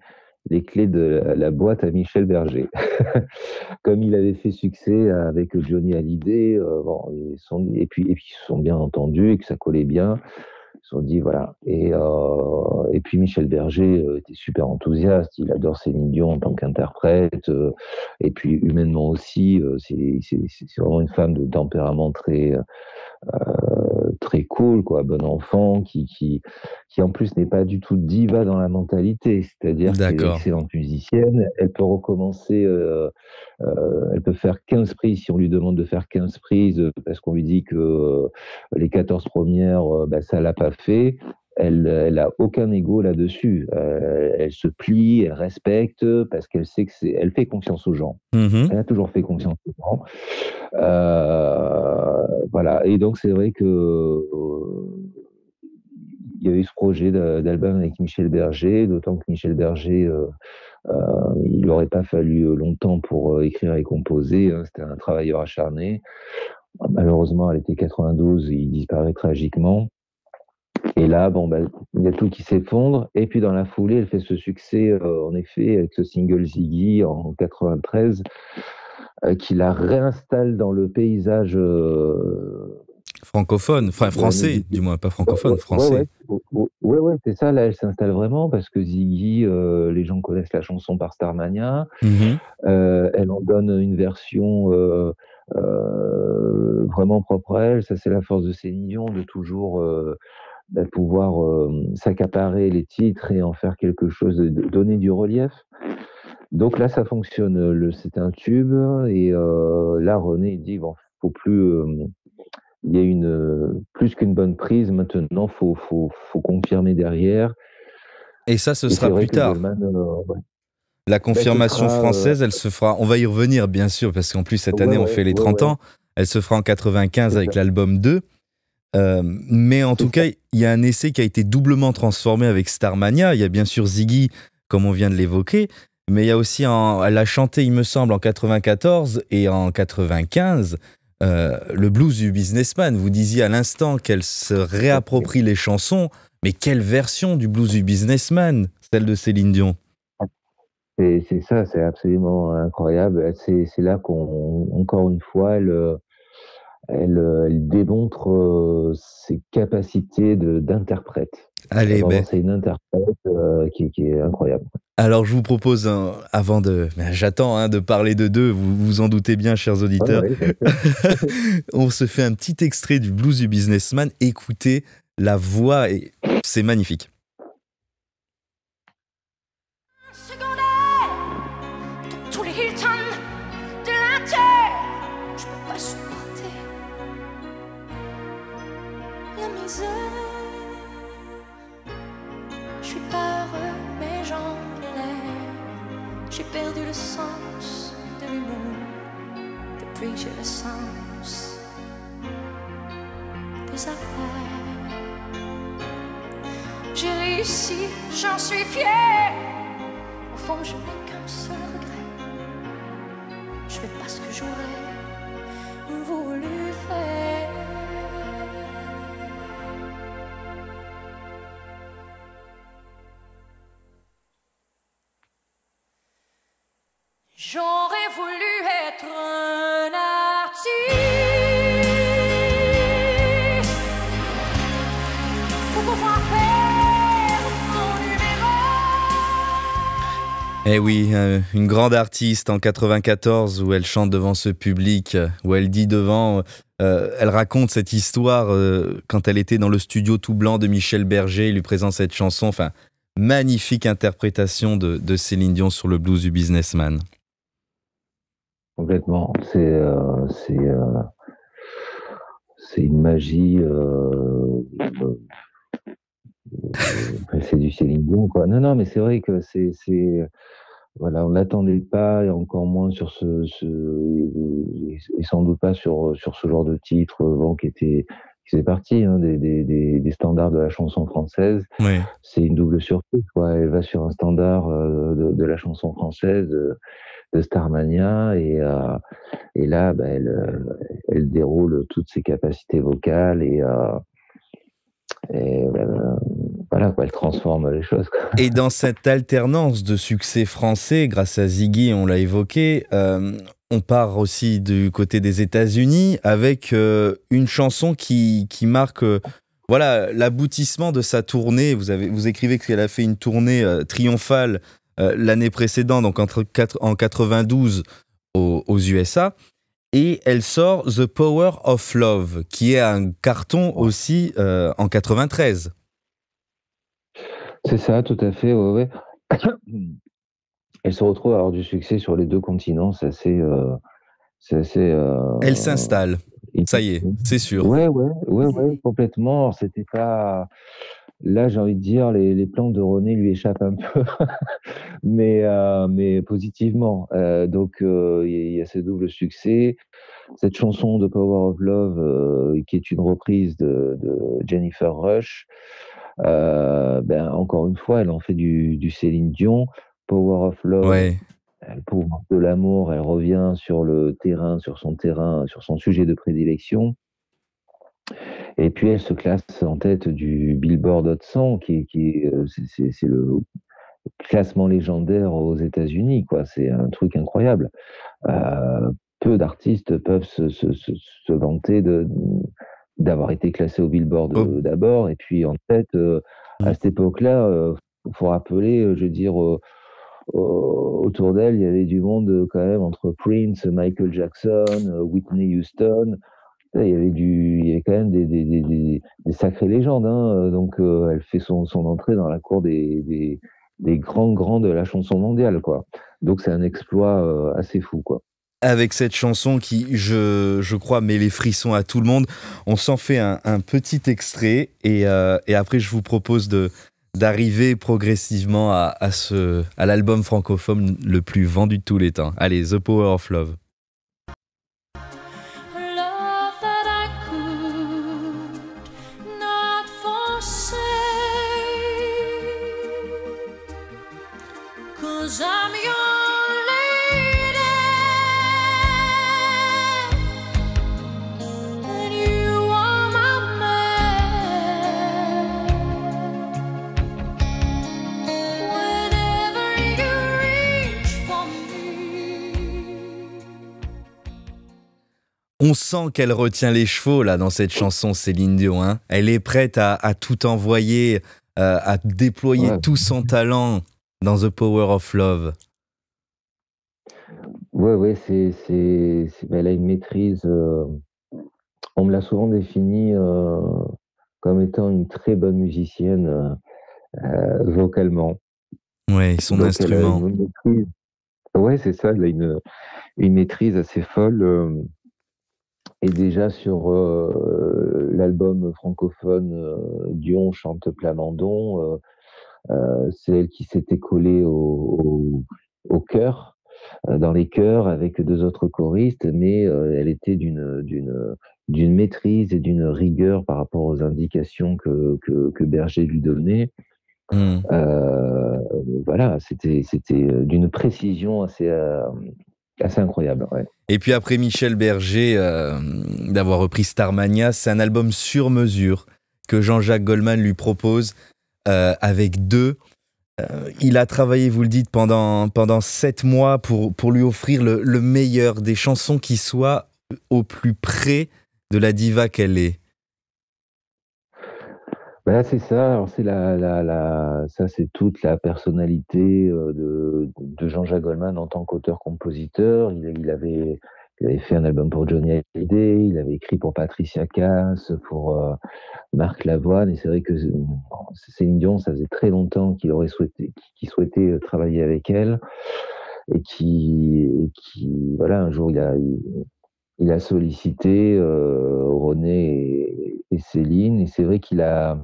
clés de la boîte à Michel Berger. Comme il avait fait succès avec Johnny Hallyday, bon, et puis ils se sont bien entendus et que ça collait bien. Ils se sont dit voilà. Et puis Michel Berger était super enthousiaste. Il adore Céline Dion en tant qu'interprète. Et puis humainement aussi, c'est vraiment une femme de tempérament très cool, quoi, bon enfant, qui en plus n'est pas du tout diva dans la mentalité, c'est-à-dire qu'elle est D'accord. excellente musicienne, elle peut recommencer, elle peut faire 15 prises si on lui demande de faire 15 prises, parce qu'on lui dit que les 14 premières, ça l'a pas fait. Elle a aucun ego là-dessus. Elle se plie, elle respecte, parce qu'elle sait que elle fait confiance aux gens. Mhm. Elle a toujours fait confiance aux gens. Voilà. Et donc, c'est vrai que il y a eu ce projet d'album avec Michel Berger, d'autant que Michel Berger, il n'aurait pas fallu longtemps pour écrire et composer. Hein. C'était un travailleur acharné. Malheureusement, à l'été 92, il disparaît tragiquement. Et là, il y a tout qui s'effondre. Et puis, dans la foulée, elle fait ce succès, en effet, avec ce single Ziggy en 93, qui la réinstalle dans le paysage Francophone, enfin français, du moins, pas francophone, français. Ouais, c'est ça. Là, elle s'installe vraiment parce que Ziggy, les gens connaissent la chanson par Starmania. Mhm. Elle en donne une version vraiment propre à elle. Ça, c'est la force de Céline Dion, de toujours pouvoir s'accaparer les titres et en faire quelque chose, de donner du relief. Donc là, ça fonctionne. C'est un tube. Et là, René, il dit, bon, faut plus... il y a plus qu'une bonne prise. Maintenant, faut confirmer derrière. Et ça, ce Et sera c'est vrai plus que tard. Goldman, ouais. La confirmation ce sera, française, elle se fera. On va y revenir, bien sûr, parce qu'en plus, cette année, on fait les 30 ans. Elle se fera en 95 avec l'album 2. Mais en tout cas, il y a un essai qui a été doublement transformé avec Starmania. Il y a bien sûr Ziggy, comme on vient de l'évoquer. Mais il y a aussi, elle a chanté, il me semble, en 94 et en 95, le blues du businessman. Vous disiez à l'instant qu'elle se réapproprie les chansons. Mais quelle version du blues du businessman, celle de Céline Dion? C'est ça, c'est absolument incroyable. C'est là encore une fois, elle démontre ses capacités d'interprète. Allez, Vraiment, c'est une interprète qui est incroyable. Alors je vous propose, avant de... J'attends de parler de deux, vous vous en doutez bien, chers auditeurs. On se fait un petit extrait du blues du businessman. Écoutez la voix, et c'est magnifique. Tous les Hilton de la terre, je peux pas supporter la misère. Je suis pas heureux, mais j'en ai l'air. J'ai perdu le sens de l'humour depuis que j'ai le sens des affaires. J'ai réussi, j'en suis fière. Au fond, je n'ai qu'un seul regret. Je fais pas ce que j'aurais voulu faire. J'aurais voulu être un artiste pour pouvoir faire mon numéro. Eh oui, une grande artiste en 94 où elle chante devant ce public, où elle dit devant, elle raconte cette histoire quand elle était dans le studio tout blanc de Michel Berger, il lui présente cette chanson, enfin, magnifique interprétation de Céline Dion sur le blues du businessman. Complètement, c'est une magie. C'est du Céline Dion, quoi. Non, non, mais c'est vrai que voilà, on l'attendait pas et encore moins sur et sans doute pas sur ce genre de titre, bon, qui faisait partie, hein, des standards de la chanson française. Oui. C'est une double surprise, quoi. Elle va sur un standard, de la chanson française, de Starmania et là, bah, elle déroule toutes ses capacités vocales et voilà, quoi, elle transforme les choses, quoi. Et dans cette alternance de succès français, grâce à Ziggy, on l'a évoqué, on part aussi du côté des États-Unis avec une chanson qui marque voilà, l'aboutissement de sa tournée. Vous écrivez qu'elle a fait une tournée triomphale l'année précédente, donc en 92 aux USA. Et elle sort The Power of Love, qui est un carton aussi en 93. C'est ça, tout à fait, ouais, ouais. Elle se retrouve à avoir du succès sur les 2 continents, c'est assez, Elle s'installe, ça y est, c'est sûr. ouais, ouais, ouais, ouais, complètement. Alors c'était pas là, j'ai envie de dire, les plans de René lui échappent un peu, mais positivement. Donc il y a ce double succès. Cette chanson de Power of Love, qui est une reprise de Jennifer Rush, ben, encore une fois, elle en fait du Céline Dion. Power of Love, Ouais. le pouvoir de l'amour, elle revient sur le terrain, sur son sujet de prédilection. Et puis elle se classe en tête du Billboard Hot 100, c'est le classement légendaire aux États-Unis, quoi. C'est un truc incroyable. Peu d'artistes peuvent se vanter d'avoir été classés au Billboard Oh. d'abord, et puis en tête. À cette époque-là, faut rappeler, je veux dire, autour d'elle, il y avait du monde quand même entre Prince, Michael Jackson, Whitney Houston. Il y avait quand même des sacrées légendes, hein. Donc elle fait son entrée dans la cour des grands de la chanson mondiale, quoi. Donc c'est un exploit assez fou, quoi. Avec cette chanson qui, je crois, met les frissons à tout le monde. On s'en fait un petit extrait et après je vous propose d'arriver progressivement à l'album francophone le plus vendu de tous les temps. Allez, The Power of Love. Love that I could not forsake, 'cause I'm your lady and you are my man. Whenever you reach for me. On sent qu'elle retient les chevaux là dans cette chanson, Céline Dion. Hein. Elle est prête à tout envoyer, à déployer Ouais. tout son talent dans The Power of Love. Ouais, ouais, elle a une maîtrise. On me l'a souvent définie comme étant une très bonne musicienne vocalement. Ouais, son Donc elle a instrument. une maîtrise. Ouais, c'est ça. Elle a une maîtrise assez folle. Et déjà sur l'album francophone Dion chante Plamondon, c'est elle qui s'était collée au chœur, dans les chœurs avec 2 autres choristes, mais elle était d'une maîtrise et d'une rigueur par rapport aux indications que Berger lui donnait. Hmm. Voilà, c'était d'une précision assez incroyable, ouais. Et puis après Michel Berger, d'avoir repris Starmania, c'est un album sur mesure que Jean-Jacques Goldman lui propose avec 2. Il a travaillé, vous le dites, pendant 7 mois pour lui offrir le meilleur, des chansons qui soient au plus près de la diva qu'elle est. Bah, c'est ça. Alors c'est ça, c'est toute la personnalité de Jean-Jacques Goldman en tant qu'auteur-compositeur. Il avait fait un album pour Johnny Hallyday, il avait écrit pour Patricia Cass, pour Marc Lavoine. Et c'est vrai que Céline Dion, ça faisait très longtemps qu'il souhaitait travailler avec elle, et qui voilà, un jour il a sollicité René et Céline, et c'est vrai il a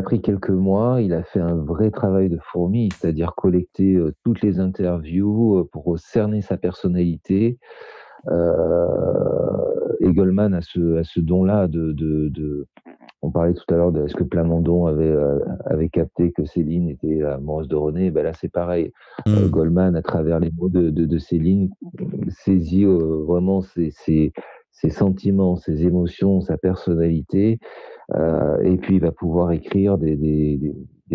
pris quelques mois, il a fait un vrai travail de fourmi, c'est-à-dire collecter toutes les interviews pour cerner sa personnalité. Et Goldman a ce don-là on parlait tout à l'heure de est-ce que Plamondon avait capté que Céline était amoureuse de René. Ben là, c'est pareil. Hmm. Goldman, à travers les mots de Céline, saisit vraiment ses sentiments, ses émotions, sa personnalité. Et puis, il va pouvoir écrire des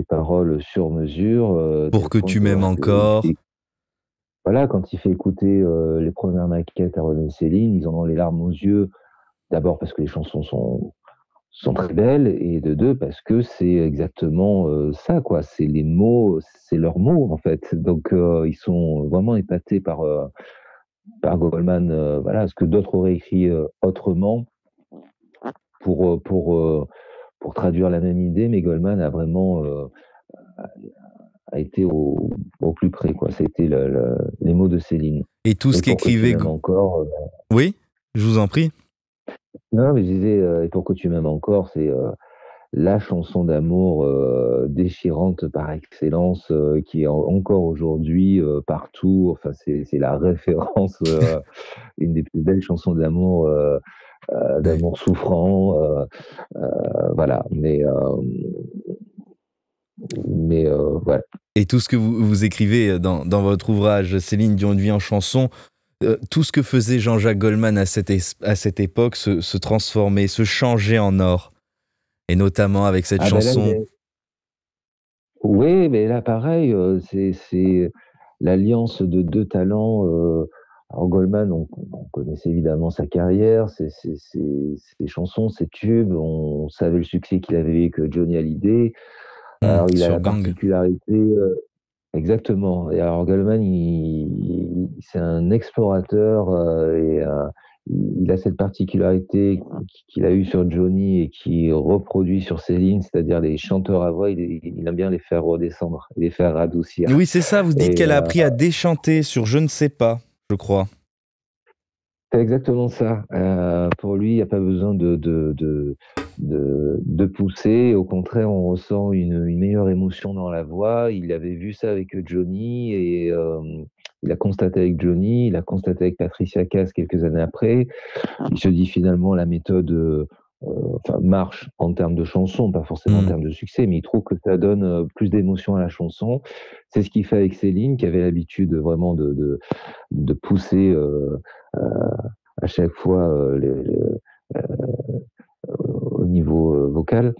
paroles sur mesure, Pour tel que point tu que m'aimes lorsque encore. voilà, quand il fait écouter les premières maquettes à René et Céline, ils en ont les larmes aux yeux. D'abord parce que les chansons sont très belles, et de deux parce que c'est exactement ça, quoi. C'est les mots, c'est leurs mots en fait. Donc ils sont vraiment épatés par Goldman. Voilà, ce que d'autres auraient écrit autrement pour euh, pour euh, pour traduire la même idée, mais Goldman a vraiment a été au plus près, quoi. C'était les mots de Céline. Et tout ce Et pour que tu qu'écrivait... m'aimes encore. Oui, je vous en prie. Non, mais je disais, et pour que tu m'aimes encore, c'est la chanson d'amour déchirante par excellence, qui est encore aujourd'hui partout. Enfin, c'est la référence, une des plus belles chansons d'amour, Ouais. d'amour souffrant. Voilà. Voilà. Et tout ce que vous écrivez dans votre ouvrage Céline Dion, une vie en chanson, tout ce que faisait Jean-Jacques Goldman à cette époque se transformait, se changeait en or. Et notamment avec cette Ah ben là, chanson. oui, mais là, pareil, c'est l'alliance de deux talents. Alors Goldman, on connaissait évidemment sa carrière, ses chansons, ses tubes, on savait le succès qu'il avait eu avec Johnny Hallyday. Alors il a Sur la Gang. particularité, exactement. Et alors Goldman, c'est un explorateur, et il a cette particularité qu'il a eue sur Johnny et qui reproduit sur Céline, c'est-à-dire les chanteurs à voix, il aime bien les faire redescendre, les faire radoucir. Oui, c'est ça, vous dites Et qu'elle a appris à déchanter sur Je ne sais pas, je crois. c'est exactement ça. Pour lui, il n'y a pas besoin de pousser. Au contraire, on ressent une meilleure émotion dans la voix. Il avait vu ça avec Johnny, et il a constaté avec Johnny, il a constaté avec Patricia Cass quelques années après. Il se dit finalement la méthode marche en termes de chanson, pas forcément en termes de succès, mais il trouve que ça donne plus d'émotion à la chanson. C'est ce qu'il fait avec Céline, qui avait l'habitude vraiment de pousser à chaque fois au niveau vocal.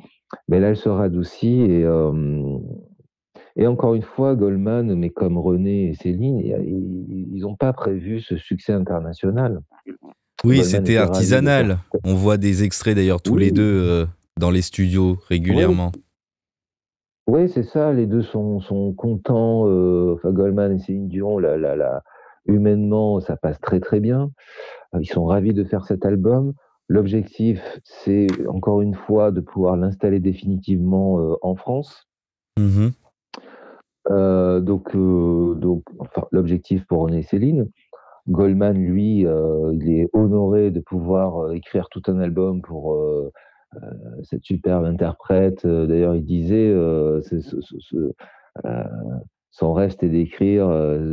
Mais là, elle se radoucit, et encore une fois, Goldman, mais comme René et Céline, ils n'ont pas prévu ce succès international. Oui, Goldman c'était était ravi de faire. artisanal. On voit des extraits d'ailleurs tous les Oui, deux dans les studios oui, régulièrement. oui, c'est ça. Les deux sont contents. Enfin, Goldman et Céline Dion, humainement, ça passe très très bien. Ils sont ravis de faire cet album. L'objectif, c'est encore une fois de pouvoir l'installer définitivement en France. Mhm. Enfin, l'objectif pour René et Céline. Goldman, lui, il est honoré de pouvoir écrire tout un album pour cette superbe interprète. D'ailleurs, il disait, euh, son rêve, c'était d'écrire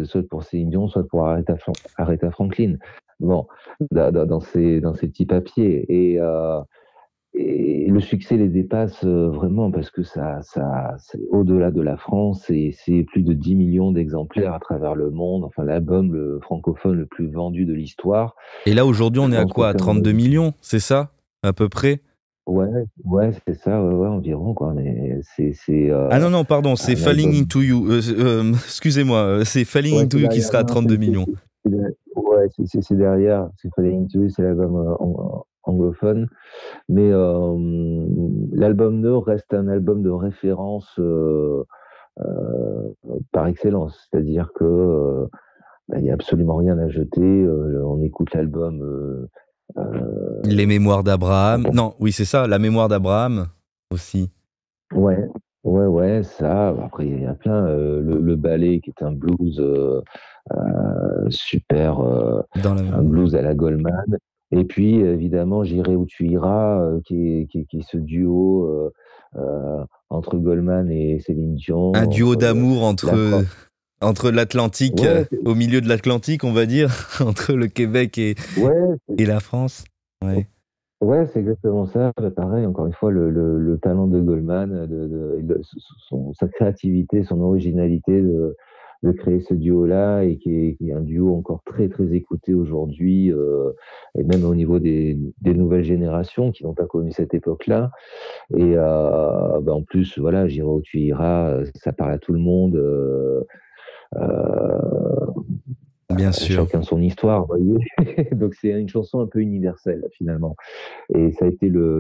soit pour Céline Dion, soit pour Aretha Franklin. Bon, dans ces petits papiers. Et le succès les dépasse vraiment, parce que c'est au-delà de la France, et c'est plus de 10 millions d'exemplaires à travers le monde. Enfin, l'album francophone le plus vendu de l'histoire. Et là, aujourd'hui, on Je est à pense quoi? À qu'aucun... 32 millions, c'est ça? À peu près? Ouais, ouais, c'est ça, ouais, environ, quoi. Mais c'est Ah non, non, pardon, c'est un Falling album. Into You. Excusez-moi, c'est Falling Ouais, Into c'est You qui derrière. sera à Non, 32 millions. ouais, c'est derrière. C'est Falling Into You, c'est l'album anglophone. Mais l'album 2 reste un album de référence par excellence. C'est-à-dire que il n'y a absolument rien à jeter. On écoute l'album. Les mémoires d'Abraham. Bon. Non, oui, c'est ça, la mémoire d'Abraham aussi. Ouais, ça. Après, il y a plein. Le ballet, qui est un blues super Dans la un blues à la Goldman. Et puis, évidemment, J'irai où tu iras, qui est ce duo entre Goldman et Céline Dion, un duo entre d'amour la entre l'Atlantique, ouais, au milieu de l'Atlantique, on va dire, entre le Québec ouais, et la France. Ouais. ouais, c'est exactement ça. Bah, pareil, encore une fois, le talent de Goldman, sa créativité, son originalité de créer ce duo-là, et qui est un duo encore très, très écouté aujourd'hui, et même au niveau des nouvelles générations qui n'ont pas connu cette époque-là. Et bah, en plus, voilà, J'irai où tu iras, ça parle à tout le monde. Euh, Bien sûr. Chacun son histoire, vous voyez. Donc c'est une chanson un peu universelle finalement. Et ça a été la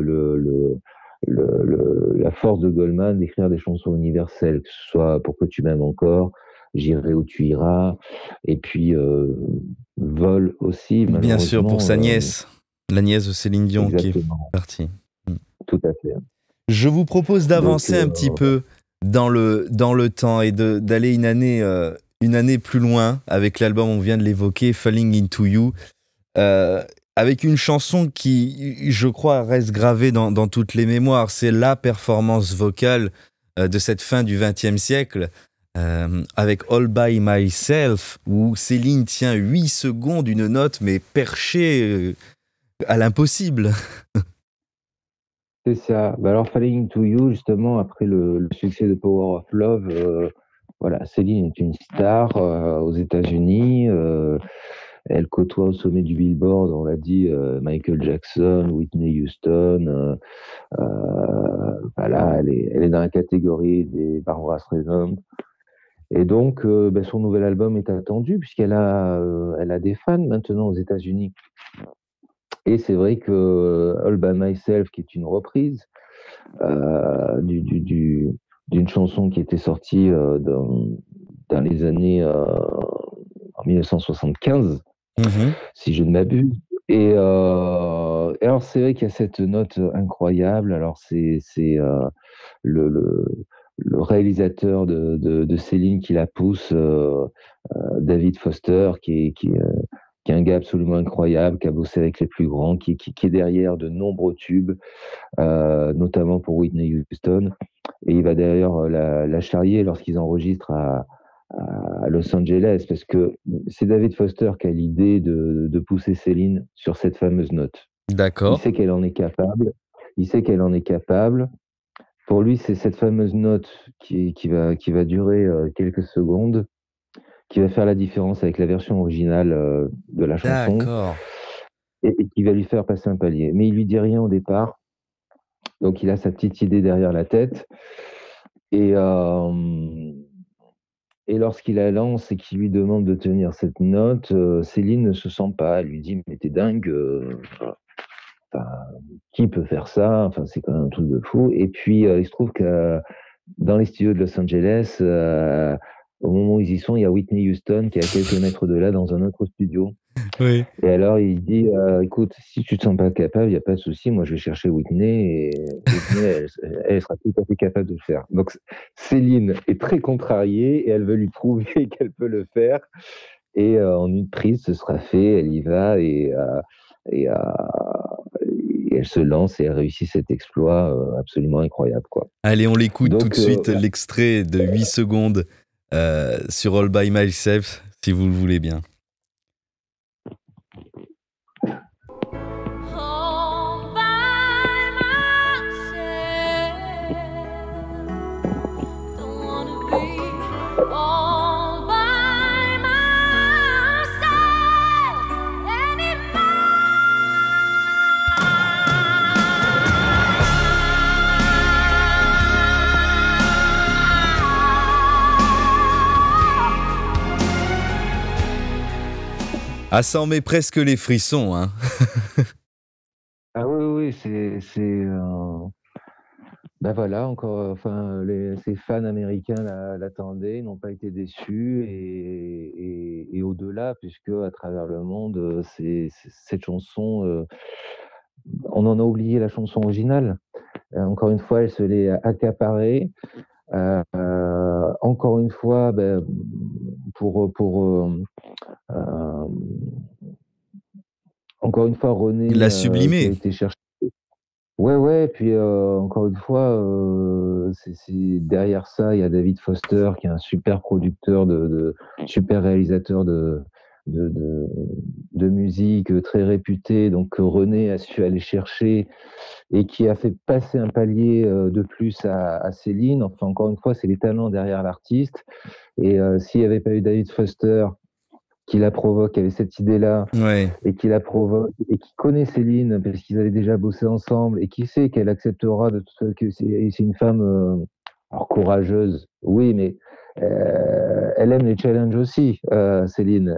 force de Goldman d'écrire des chansons universelles, que ce soit Pour que tu m'aimes encore, J'irai où tu iras, et puis Vol aussi, Bien sûr, pour malheureusement. sa nièce, la nièce de Céline Dion qui est Exactement, partie. Mm. tout à fait. Je vous propose Donc, d'avancer un petit peu dans le temps et d'aller une année plus loin avec l'album, on vient de l'évoquer, Falling Into You, avec une chanson qui, je crois, reste gravée dans toutes les mémoires. C'est la performance vocale de cette fin du XXe siècle, avec All By Myself, où Céline tient 8 secondes une note, mais perchée à l'impossible. c'est ça. Bah alors, Falling to You, justement, après le succès de Power of Love, voilà, Céline est une star aux États-Unis. Elle côtoie au sommet du Billboard, on l'a dit, Michael Jackson, Whitney Houston. Voilà, elle est dans la catégorie des Barbra Streisand. Et donc, bah, son nouvel album est attendu, elle a des fans maintenant aux États-Unis. Et c'est vrai que All By Myself, qui est une reprise d'une chanson qui était sortie dans les années en 1975, si je ne m'abuse. Et alors, c'est vrai qu'il y a cette note incroyable. Alors, c'est le, le réalisateur de Céline qui la pousse, David Foster, qui est un gars absolument incroyable, qui a bossé avec les plus grands, qui est derrière de nombreux tubes, notamment pour Whitney Houston. Et il va d'ailleurs la charrier lorsqu'ils enregistrent à Los Angeles, parce que c'est David Foster qui a l'idée de pousser Céline sur cette fameuse note. D'accord. Il sait qu'elle en est capable. Il sait qu'elle en est capable. Pour lui, c'est cette fameuse note qui va durer quelques secondes, qui va faire la différence avec la version originale de la chanson, D'accord. et qui va lui faire passer un palier. Mais il lui dit rien au départ, donc il a sa petite idée derrière la tête. Et lorsqu'il la lance et qu'il lui demande de tenir cette note, Céline ne se sent pas. Elle lui dit: mais t'es dingue, enfin, qui peut faire ça? Enfin, c'est quand même un truc de fou. Et puis, il se trouve que dans les studios de Los Angeles, au moment où ils y sont, il y a Whitney Houston qui est à quelques mètres de là dans un autre studio. Oui. Et alors, il dit: écoute, si tu te sens pas capable, il n'y a pas de souci, moi je vais chercher Whitney, et Whitney, elle sera tout à fait capable de le faire. Donc, Céline est très contrariée et elle veut lui prouver qu'elle peut le faire. Et en une prise, ce sera fait, elle y va, et elle se lance et elle réussit cet exploit absolument incroyable, quoi. Allez, on l'écoute Donc, tout de suite, l'extrait de 8 secondes sur All By Myself, si vous le voulez bien. All by myself, don't wanna be all by myself anymore. Ah, ça en met presque les frissons, hein. Ah oui, oui, ben voilà, encore, enfin, ces fans américains l'attendaient, n'ont pas été déçus, et au-delà, puisque à travers le monde, cette chanson, on en a oublié la chanson originale. Encore une fois, elle se l'est accaparée. Encore une fois, ben, encore une fois, René La qui a sublimer. été cherché. Ouais, puis encore une fois, derrière ça, il y a David Foster qui est un super producteur, super réalisateur de, de, de musique très réputé, donc René a su aller chercher et qui a fait passer un palier de plus à Céline. Enfin, encore une fois, c'est les talents derrière l'artiste. Et s'il n'y avait pas eu David Foster qui la provoque, qui avait cette idée-là, Ouais. et qui la provoque, et qui connaît Céline, parce qu'ils avaient déjà bossé ensemble, et qui sait qu'elle acceptera de toute façon, que c'est une femme alors courageuse, oui, mais elle aime les challenges aussi, Céline.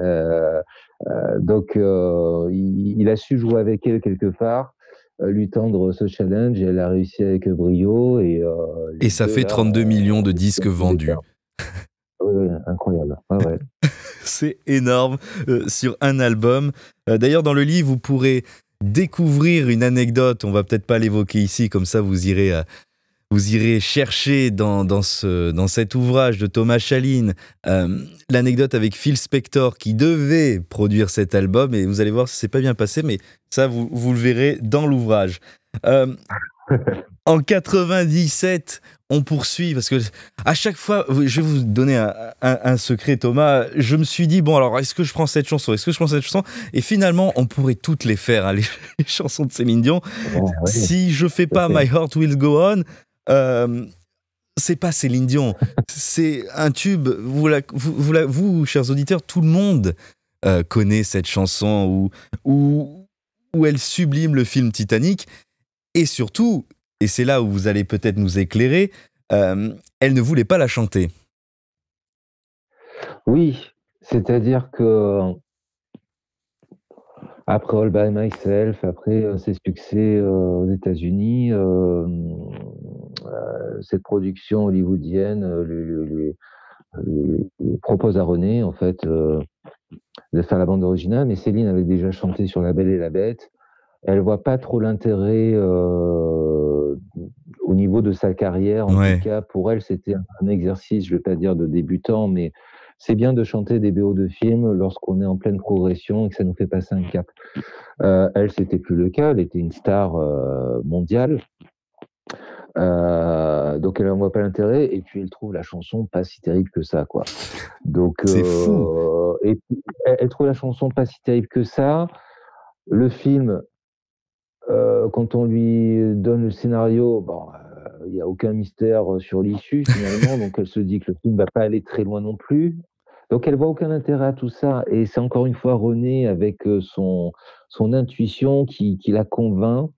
Donc, il a su jouer avec elle quelque part, lui tendre ce challenge, et elle a réussi avec brio. Et ça fait 32 millions de disques vendus. Oui, incroyable. Ouais. C'est énorme sur un album. D'ailleurs, dans le livre, vous pourrez découvrir une anecdote. On va peut-être pas l'évoquer ici, comme ça vous irez chercher dans cet ouvrage de Thomas Chaline l'anecdote avec Phil Spector qui devait produire cet album, et vous allez voir, c'est pas bien passé, mais ça vous le verrez dans l'ouvrage. En 97, on poursuit, parce que à chaque fois, je vais vous donner un secret, Thomas. Je me suis dit, bon, alors, est-ce que je prends cette chanson ? Et finalement, on pourrait toutes les faire, hein, les chansons de Céline Dion. Ouais. Si je fais pas My Heart Will Go On, c'est pas Céline Dion. C'est un tube. Vous, chers auditeurs, tout le monde connaît cette chanson où elle sublime le film Titanic. Et surtout, et c'est là où vous allez peut-être nous éclairer, elle ne voulait pas la chanter. Oui, c'est-à-dire que après All By Myself, après ses succès aux États-Unis, cette production hollywoodienne lui propose à René, en fait, de faire la bande originale, mais Céline avait déjà chanté sur La Belle et la Bête. Elle voit pas trop l'intérêt au niveau de sa carrière. En tout cas, pour elle, c'était un exercice, je vais pas dire de débutant, mais c'est bien de chanter des BO de films lorsqu'on est en pleine progression et que ça nous fait passer un cap. Elle, c'était plus le cas. Elle était une star mondiale. Donc elle n'en voit pas l'intérêt, et puis elle trouve la chanson pas si terrible que ça, quoi. Donc c'est fou. Et puis, elle trouve la chanson pas si terrible que ça. Le film, quand on lui donne le scénario, il n'y a aucun mystère sur l'issue finalement, donc elle se dit que le film va pas aller très loin non plus. Donc elle voit aucun intérêt à tout ça, et c'est encore une fois René avec son intuition qui la convainc.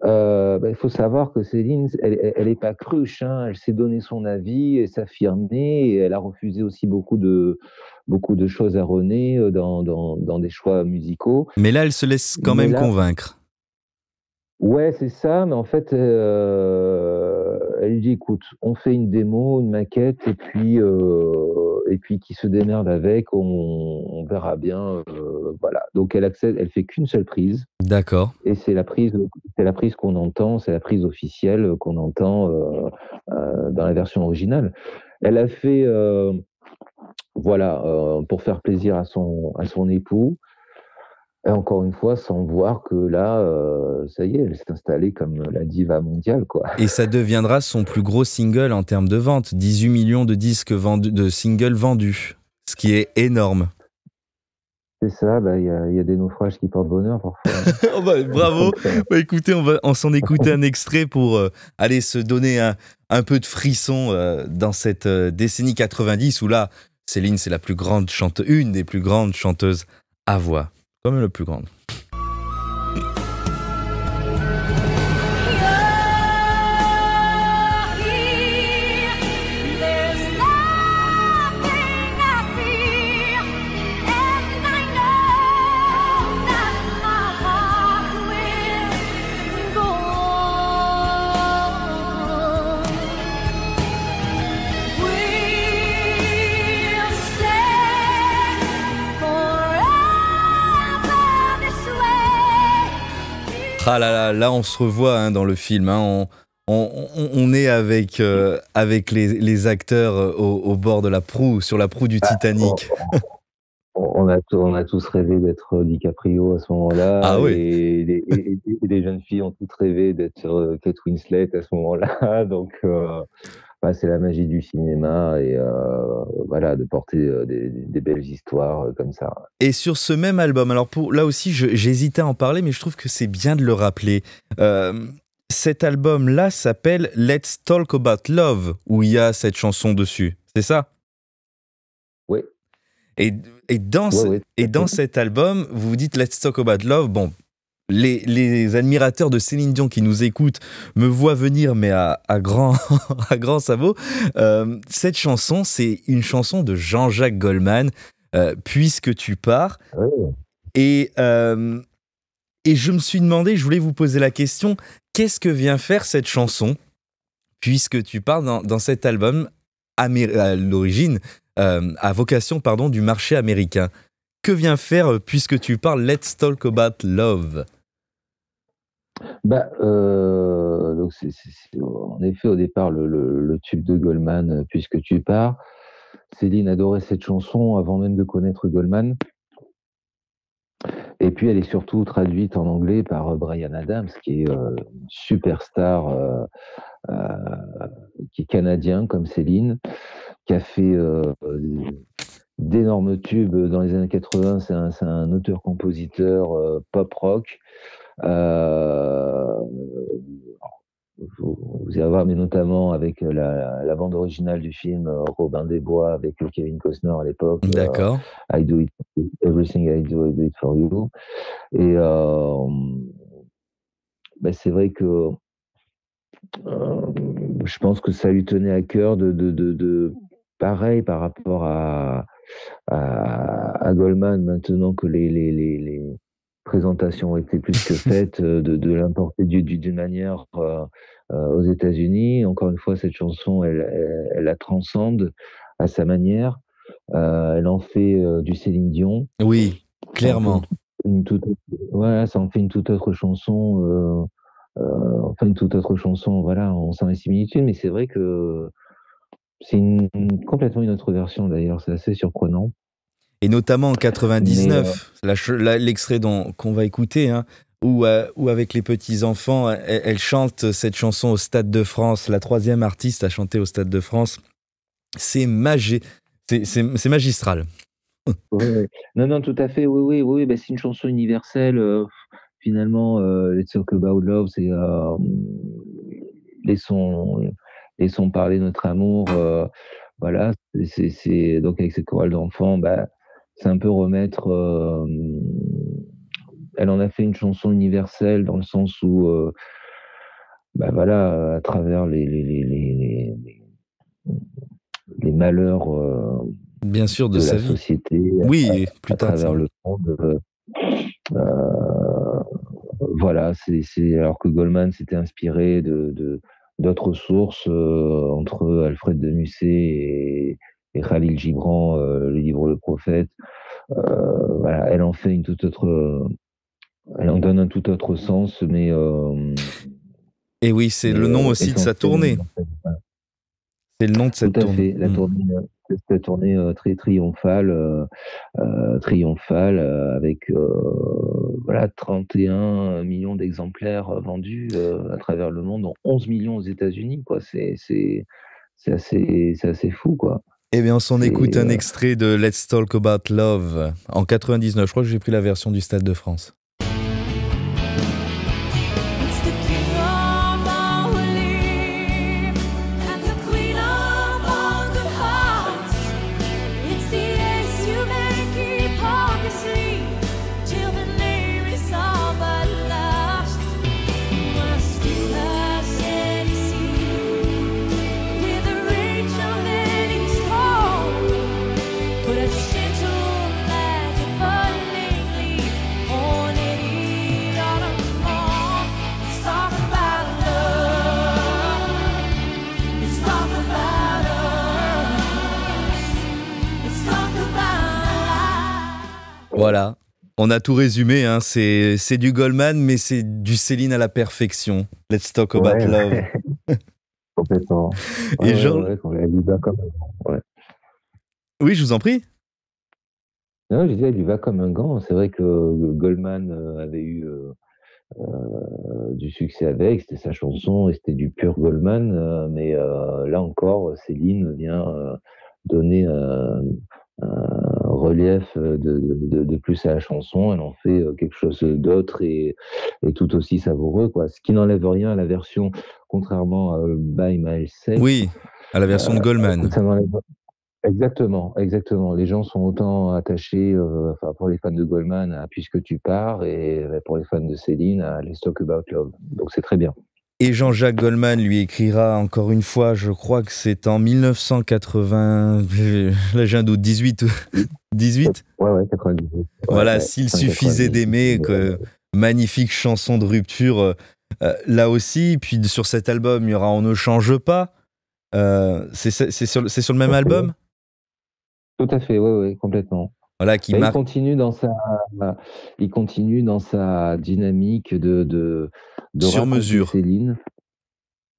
Il faut savoir que Céline, elle est pas cruche, hein. Elle s'est donné son avis et s'affirmer, et elle a refusé aussi beaucoup de choses à René dans des choix musicaux. Mais là, elle se laisse quand même convaincre. Ouais, c'est ça, mais en fait, elle lui dit, écoute, on fait une démo, une maquette, et puis qui se démerde avec, on verra bien, voilà. Donc elle accepte, elle fait qu'une seule prise. D'accord. Et c'est la prise qu'on entend, c'est la prise officielle qu'on entend dans la version originale. Elle a fait, pour faire plaisir à son époux. Et encore une fois, sans voir que là, ça y est, elle s'est installée comme la diva mondiale, quoi. Et ça deviendra son plus gros single en termes de vente. 18 millions de disques vendus, de singles vendus, ce qui est énorme. C'est ça, il y a des naufrages qui portent bonheur parfois. Oh bravo. Écoutez, on s'en écouter un extrait pour aller se donner un peu de frisson dans cette décennie 90 où là, Céline, c'est une des plus grandes chanteuses à voix. Quand même la plus grande. Ah là, on se revoit dans le film. on est avec les acteurs au bord de la proue, sur la proue du Titanic. On a tous rêvé d'être DiCaprio à ce moment-là, Ah oui. et les jeunes filles ont toutes rêvé d'être Kate Winslet à ce moment-là. Donc, c'est la magie du cinéma, et voilà, de porter des belles histoires comme ça. Et sur ce même album, alors là aussi j'hésitais à en parler, mais je trouve que c'est bien de le rappeler. Cet album-là s'appelle Let's Talk About Love, où il y a cette chanson dessus, c'est ça? Oui. Et dans cet album, vous vous dites Let's Talk About Love. Bon, les admirateurs de Céline Dion qui nous écoutent me voient venir, mais à grand sabot. Cette chanson, c'est une chanson de Jean-Jacques Goldman, Puisque tu pars. Oui. Et je me suis demandé, je voulais vous poser la question, qu'est-ce que vient faire cette chanson, Puisque tu pars, dans cet album à l'origine, à vocation du marché américain. Que vient faire Puisque tu parles, Let's Talk About Love? Donc c'est en effet au départ le tube de Goldman, Puisque tu pars. Céline adorait cette chanson avant même de connaître Goldman. Et puis elle est surtout traduite en anglais par Bryan Adams, qui est une superstar, qui est canadien comme Céline, qui a fait d'énormes tubes dans les années 80. C'est un auteur-compositeur pop-rock. Vous allez voir, mais notamment avec la bande originale du film Robin des Bois avec Kevin Costner à l'époque. D'accord. I do it, everything I do it for you. Et c'est vrai que je pense que ça lui tenait à cœur de pareil par rapport à Goldman, maintenant que les présentations ont été plus que faites, de l'importer d'une manière aux États-Unis. Encore une fois, cette chanson, elle la transcende à sa manière. Elle en fait du Céline Dion. Oui, clairement. Ça en fait une toute autre chanson. Une toute autre chanson. Voilà, on sent les similitudes, mais c'est vrai que c'est complètement une autre version d'ailleurs. C'est assez surprenant. Et notamment en 99, l'extrait qu'on va écouter, hein, où avec les petits-enfants, elle chante cette chanson au Stade de France. La troisième artiste à chanter au Stade de France. C'est magistral. Oui. Non, tout à fait, oui. C'est une chanson universelle. Finalement, Let's Talk About Love, c'est laissons parler notre amour. Voilà, c'est donc avec cette chorale d'enfants, c'est un peu remettre. Elle en a fait une chanson universelle dans le sens où, à travers les malheurs, bien sûr, de sa la vie. Société, oui, à travers le monde. Voilà, c'est alors que Goldman s'était inspiré d'autres sources, entre Alfred de Musset et Khalil Gibran, le livre Le Prophète. Elle en fait une toute autre, elle en donne un tout autre sens, mais et oui, c'est le nom aussi de sa tournée. C'est le nom de cette tournée. Tout à fait, la tournée très triomphale, avec 31 millions d'exemplaires vendus à travers le monde, dont 11 millions aux États-Unis, quoi. C'est assez fou, quoi. Eh bien, on s'en écoute un extrait de Let's Talk About Love en 99. Je crois que j'ai pris la version du Stade de France. Voilà. On a tout résumé, hein. C'est du Goldman, mais c'est du Céline à la perfection. Let's talk about Ouais, love. complètement. Et Jean... Elle y va comme ouais. Oui, je vous en prie. Non, je disais, elle y va comme un gant. C'est vrai que Goldman avait eu du succès avec, c'était sa chanson et c'était du pur Goldman. Mais là encore, Céline vient donner un relief de plus à la chanson. Elle en fait quelque chose d'autre et tout aussi savoureux, quoi. Ce qui n'enlève rien à la version, contrairement à By Myself. Oui, à la version de Goldman. Ça n'enlève Exactement, exactement. Les gens sont autant attachés, enfin, pour les fans de Goldman à Puisque tu pars et pour les fans de Céline à Let's Talk About Love. Donc c'est très bien. Et Jean-Jacques Goldman lui écrira encore une fois, je crois que c'est en 1980, là j'ai un doute, 18 Ouais, 98. Voilà, Ouais, s'il fin suffisait 98. d'aimer, magnifique chanson de rupture, là aussi. Puis sur cet album, il y aura On ne change pas. C'est sur le même album. Tout à fait, oui, complètement. Voilà, qui Là, marque. il continue dans sa dynamique de Sur raconter mesure. Céline.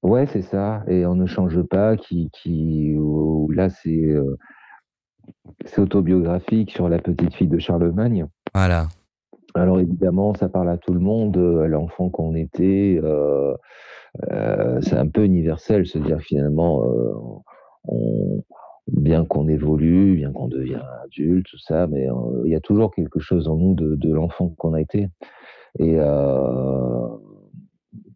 Ouais, c'est ça. Et On ne change pas, où là, c'est autobiographique sur la petite fille de Charlemagne. Voilà. Alors évidemment, ça parle à tout le monde, à l'enfant qu'on était. C'est un peu universel, se dire finalement, bien qu'on évolue, bien qu'on devient adulte, tout ça, mais il y a toujours quelque chose en nous de l'enfant qu'on a été. Et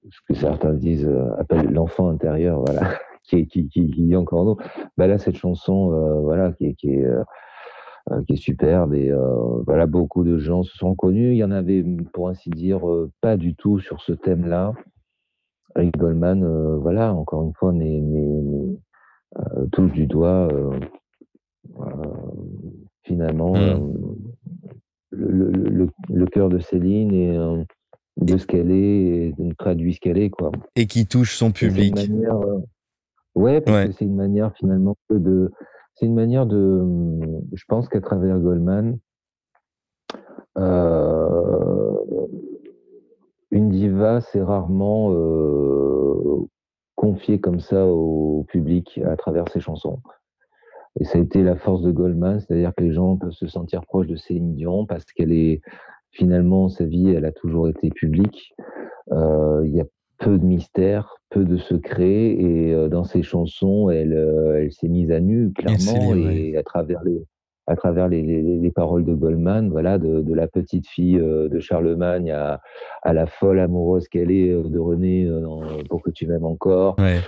ce que certains disent, appellent l'enfant intérieur, voilà, qui vit encore en nous. Bah là, cette chanson, voilà, qui est superbe et voilà, beaucoup de gens se sont connus. Il y en avait, pour ainsi dire, pas du tout sur ce thème-là. Avec Goldman, voilà, encore une fois, touche du doigt finalement le cœur de Céline et de ce qu'elle est, et traduit ce qu'elle est, quoi. Et qui touche son public. C'est une manière, ouais, parce que c'est une manière finalement c'est une manière je pense qu'à travers Goldman, une diva, c'est rarement confiée comme ça au public à travers ses chansons. Et ça a été la force de Goldman, c'est-à-dire que les gens peuvent se sentir proches de Céline Dion parce qu'elle est, finalement, sa vie, elle a toujours été publique. Il y a peu de mystères, peu de secrets, et dans ses chansons, elle s'est mise à nu, clairement, et à travers les paroles de Goldman, voilà, de la petite fille de Charlemagne à la folle amoureuse qu'elle est de René Pour que tu m'aimes encore. Ouais.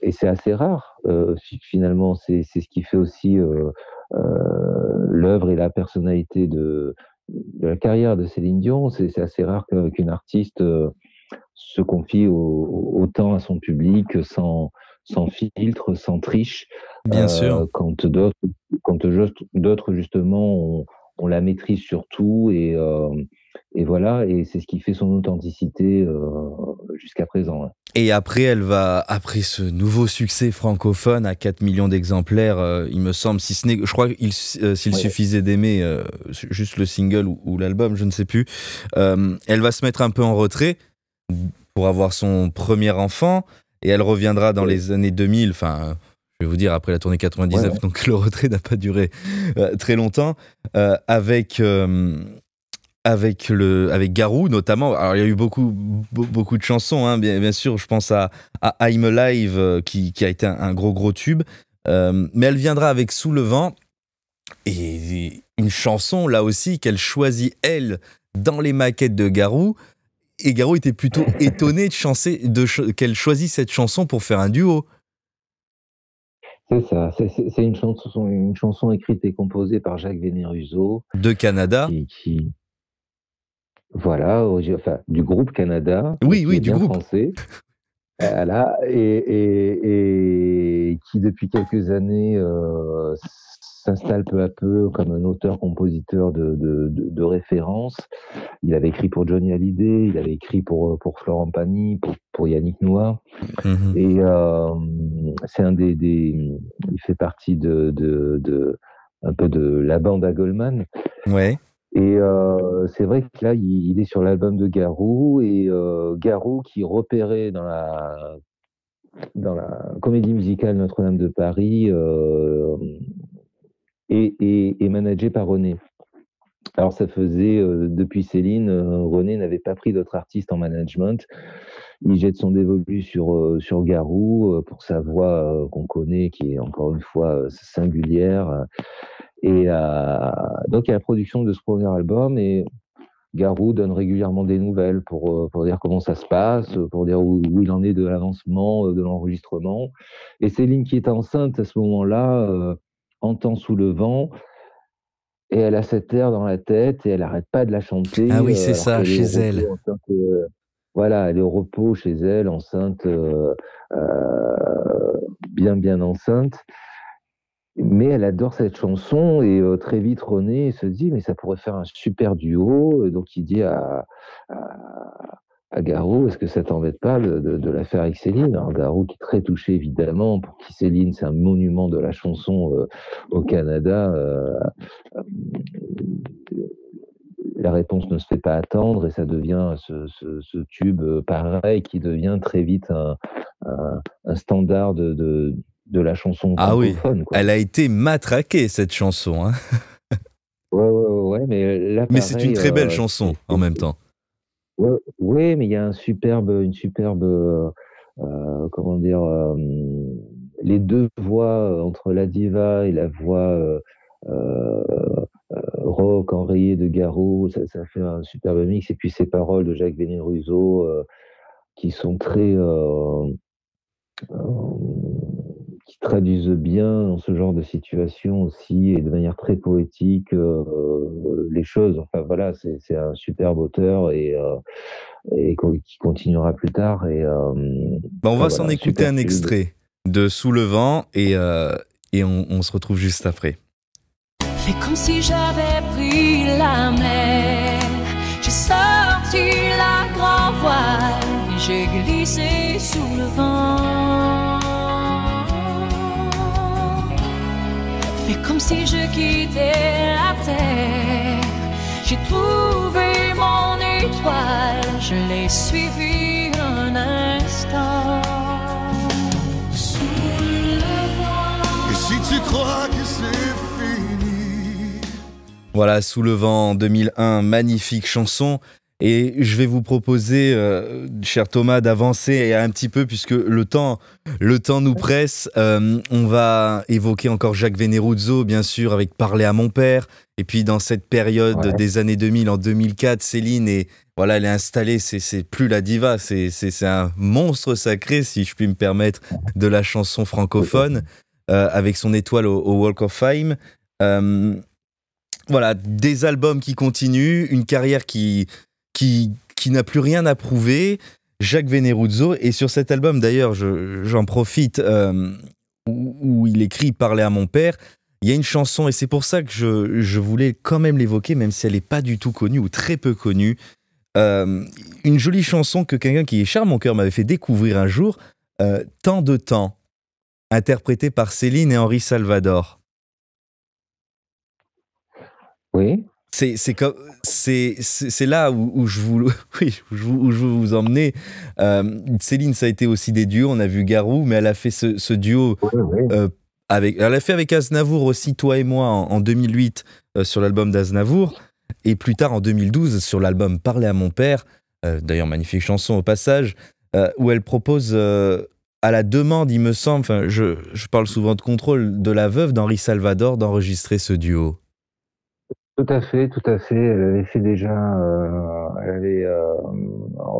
Et c'est assez rare, finalement, c'est ce qui fait aussi l'œuvre et la personnalité de la carrière de Céline Dion. C'est assez rare qu'une artiste se confie autant à son public sans filtre, sans triche. Bien sûr. Quand d'autres justement on la maîtrise sur tout et voilà, et c'est ce qui fait son authenticité jusqu'à présent. Et après, après ce nouveau succès francophone à 4 millions d'exemplaires, il me semble, si ce n'est, je crois s'il suffisait d'aimer juste le single ou l'album, je ne sais plus, elle va se mettre un peu en retrait pour avoir son premier enfant, et elle reviendra dans les années 2000, enfin, je vais vous dire, après la tournée 99, donc le retrait n'a pas duré très longtemps, avec Garou notamment. Alors il y a eu beaucoup de chansons, hein, bien sûr, je pense à I'm Alive qui a été un gros tube, mais elle viendra avec Sous le vent, et une chanson là aussi qu'elle choisit elle dans les maquettes de Garou, et Garou était plutôt étonné qu'elle choisisse cette chanson pour faire un duo. C'est ça, c'est une chanson écrite et composée par Jacques Veneruso de Canada. Voilà, enfin, du groupe Canada. Oui, du groupe français. Voilà, et qui depuis quelques années s'installe peu à peu comme un auteur-compositeur de référence. Il avait écrit pour Johnny Hallyday, il avait écrit pour Florent Pagny, pour Yannick Noah. Et c'est il fait partie un peu de la bande à Goldman. Ouais. Et c'est vrai que là, il est sur l'album de Garou, et Garou qui repérait dans la comédie musicale Notre-Dame de Paris, est managé par René. Alors ça faisait depuis Céline, René n'avait pas pris d'autres artistes en management. Il jette son dévolu sur Garou, pour sa voix qu'on connaît, qui est encore une fois singulière. Et donc il y a la production de ce premier album, et Garou donne régulièrement des nouvelles pour dire comment ça se passe, pour dire où il en est de l'avancement de l'enregistrement. Et Céline, qui est enceinte à ce moment-là, entend Sous le vent, et elle a cette air dans la tête, et elle n'arrête pas de la chanter, Ah oui, c'est alors ça, qu'elle est chez au elle. repos, enceinte. Voilà, elle est au repos chez elle, enceinte, bien enceinte. Mais elle adore cette chanson, et très vite René se dit mais ça pourrait faire un super duo. Donc il dit à Garou, est-ce que ça t'embête pas de la faire avec Céline? Alors Garou, qui est très touché évidemment, pour qui Céline c'est un monument de la chanson au Canada. La réponse ne se fait pas attendre, et ça devient ce tube pareil, qui devient très vite un standard de la chanson Ah oui, francophone, quoi. elle a été matraquée, cette chanson, hein. Ouais, mais là, Mais c'est une pareil, très belle chanson, en même temps. ouais, ouais, mais il y a une superbe, comment dire, les deux voix, entre la diva et la voix euh, rock enrayée de Garou, ça fait un superbe mix. Et puis ces paroles de Jacques Vénéruso, qui sont très, qui traduisent bien dans ce genre de situation aussi, et de manière très poétique, les choses. Enfin voilà, c'est un superbe auteur, et qui continuera plus tard. Et On enfin, va s'en voilà, un écouter super un tube. extrait de Sous le vent, et on se retrouve juste après. Fais comme si j'avais pris la mer. J'ai sorti la grand voile et j'ai glissé sous le vent. Fais comme si je quittais la terre. J'ai trouvé mon étoile, je l'ai suivie un instant. Sous le vent. Et si tu crois que c'est fini. Voilà, Sous le vent 2001, magnifique chanson. Et je vais vous proposer, cher Thomas, d'avancer un petit peu, puisque le temps nous presse. On va évoquer encore Jacques Vénérouzzo, bien sûr, avec Parler à mon père. Et puis dans cette période des années 2000, en 2004, Céline elle est installée. C'est plus la diva, c'est un monstre sacré, si je puis me permettre, de la chanson francophone, avec son étoile au Walk of Fame. Voilà, des albums qui continuent, une carrière qui n'a plus rien à prouver. Jacques Vénérouzzo, et sur cet album d'ailleurs, j'en profite, où il écrit Parler à mon père, il y a une chanson, et c'est pour ça que je voulais quand même l'évoquer, même si elle n'est pas du tout connue, ou très peu connue. Une jolie chanson que quelqu'un qui est cher à mon cœur m'avait fait découvrir un jour, Tant de temps, interprétée par Céline et Henri Salvador. Oui. C'est là où je veux vous emmener. Céline, ça a été aussi des duos. On a vu Garou, mais elle a fait ce duo elle a fait avec Aznavour aussi, Toi et moi, en 2008, sur l'album d'Aznavour, et plus tard en 2012 sur l'album Parler à mon père. D'ailleurs, magnifique chanson au passage, où elle propose, à la demande, il me semble, je parle souvent de Contrôle, de la veuve d'Henri Salvador, d'enregistrer ce duo. Tout à fait. Elle avait fait déjà, elle avait,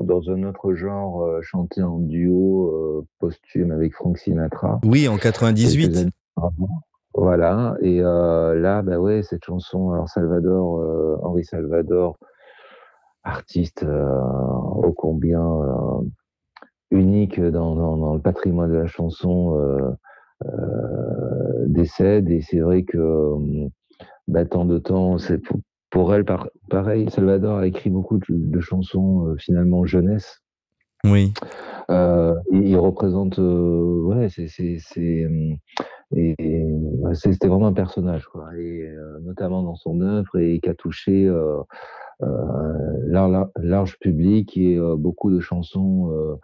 dans un autre genre, chanté en duo posthume avec Frank Sinatra. Oui, en Quelques 98. années avant. Voilà. Et là, cette chanson, alors Henri Salvador, artiste ô combien unique dans le patrimoine de la chanson, décède. Et c'est vrai que Tant de temps, c'est pour elle, pareil, Salvador a écrit beaucoup de chansons finalement jeunesse. Oui. Il représente, C'était vraiment un personnage, quoi. Notamment dans son œuvre, et qui a touché un large public, et beaucoup de chansons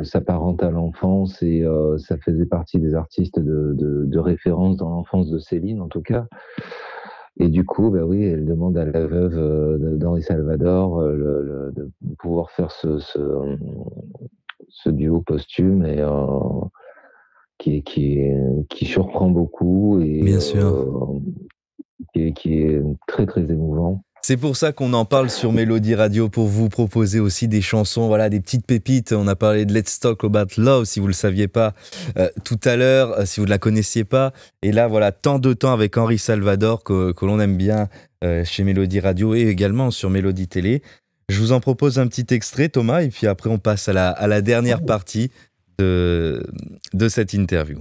s'apparentent à l'enfance, et ça faisait partie des artistes de référence dans l'enfance de Céline, en tout cas. Et du coup, bah oui, elle demande à la veuve d'Henri Salvador de pouvoir faire ce duo posthume, et qui surprend beaucoup, et Bien sûr. qui est très très émouvant. C'est pour ça qu'on en parle sur Mélodie Radio, pour vous proposer aussi des chansons, voilà, des petites pépites. On a parlé de Let's Talk About Love, si vous ne le saviez pas tout à l'heure, si vous ne la connaissiez pas. Et là, voilà, Tant de temps avec Henri Salvador, que l'on aime bien chez Mélodie Radio et également sur Mélodie Télé. Je vous en propose un petit extrait, Thomas, et puis après on passe à la dernière partie de cette interview.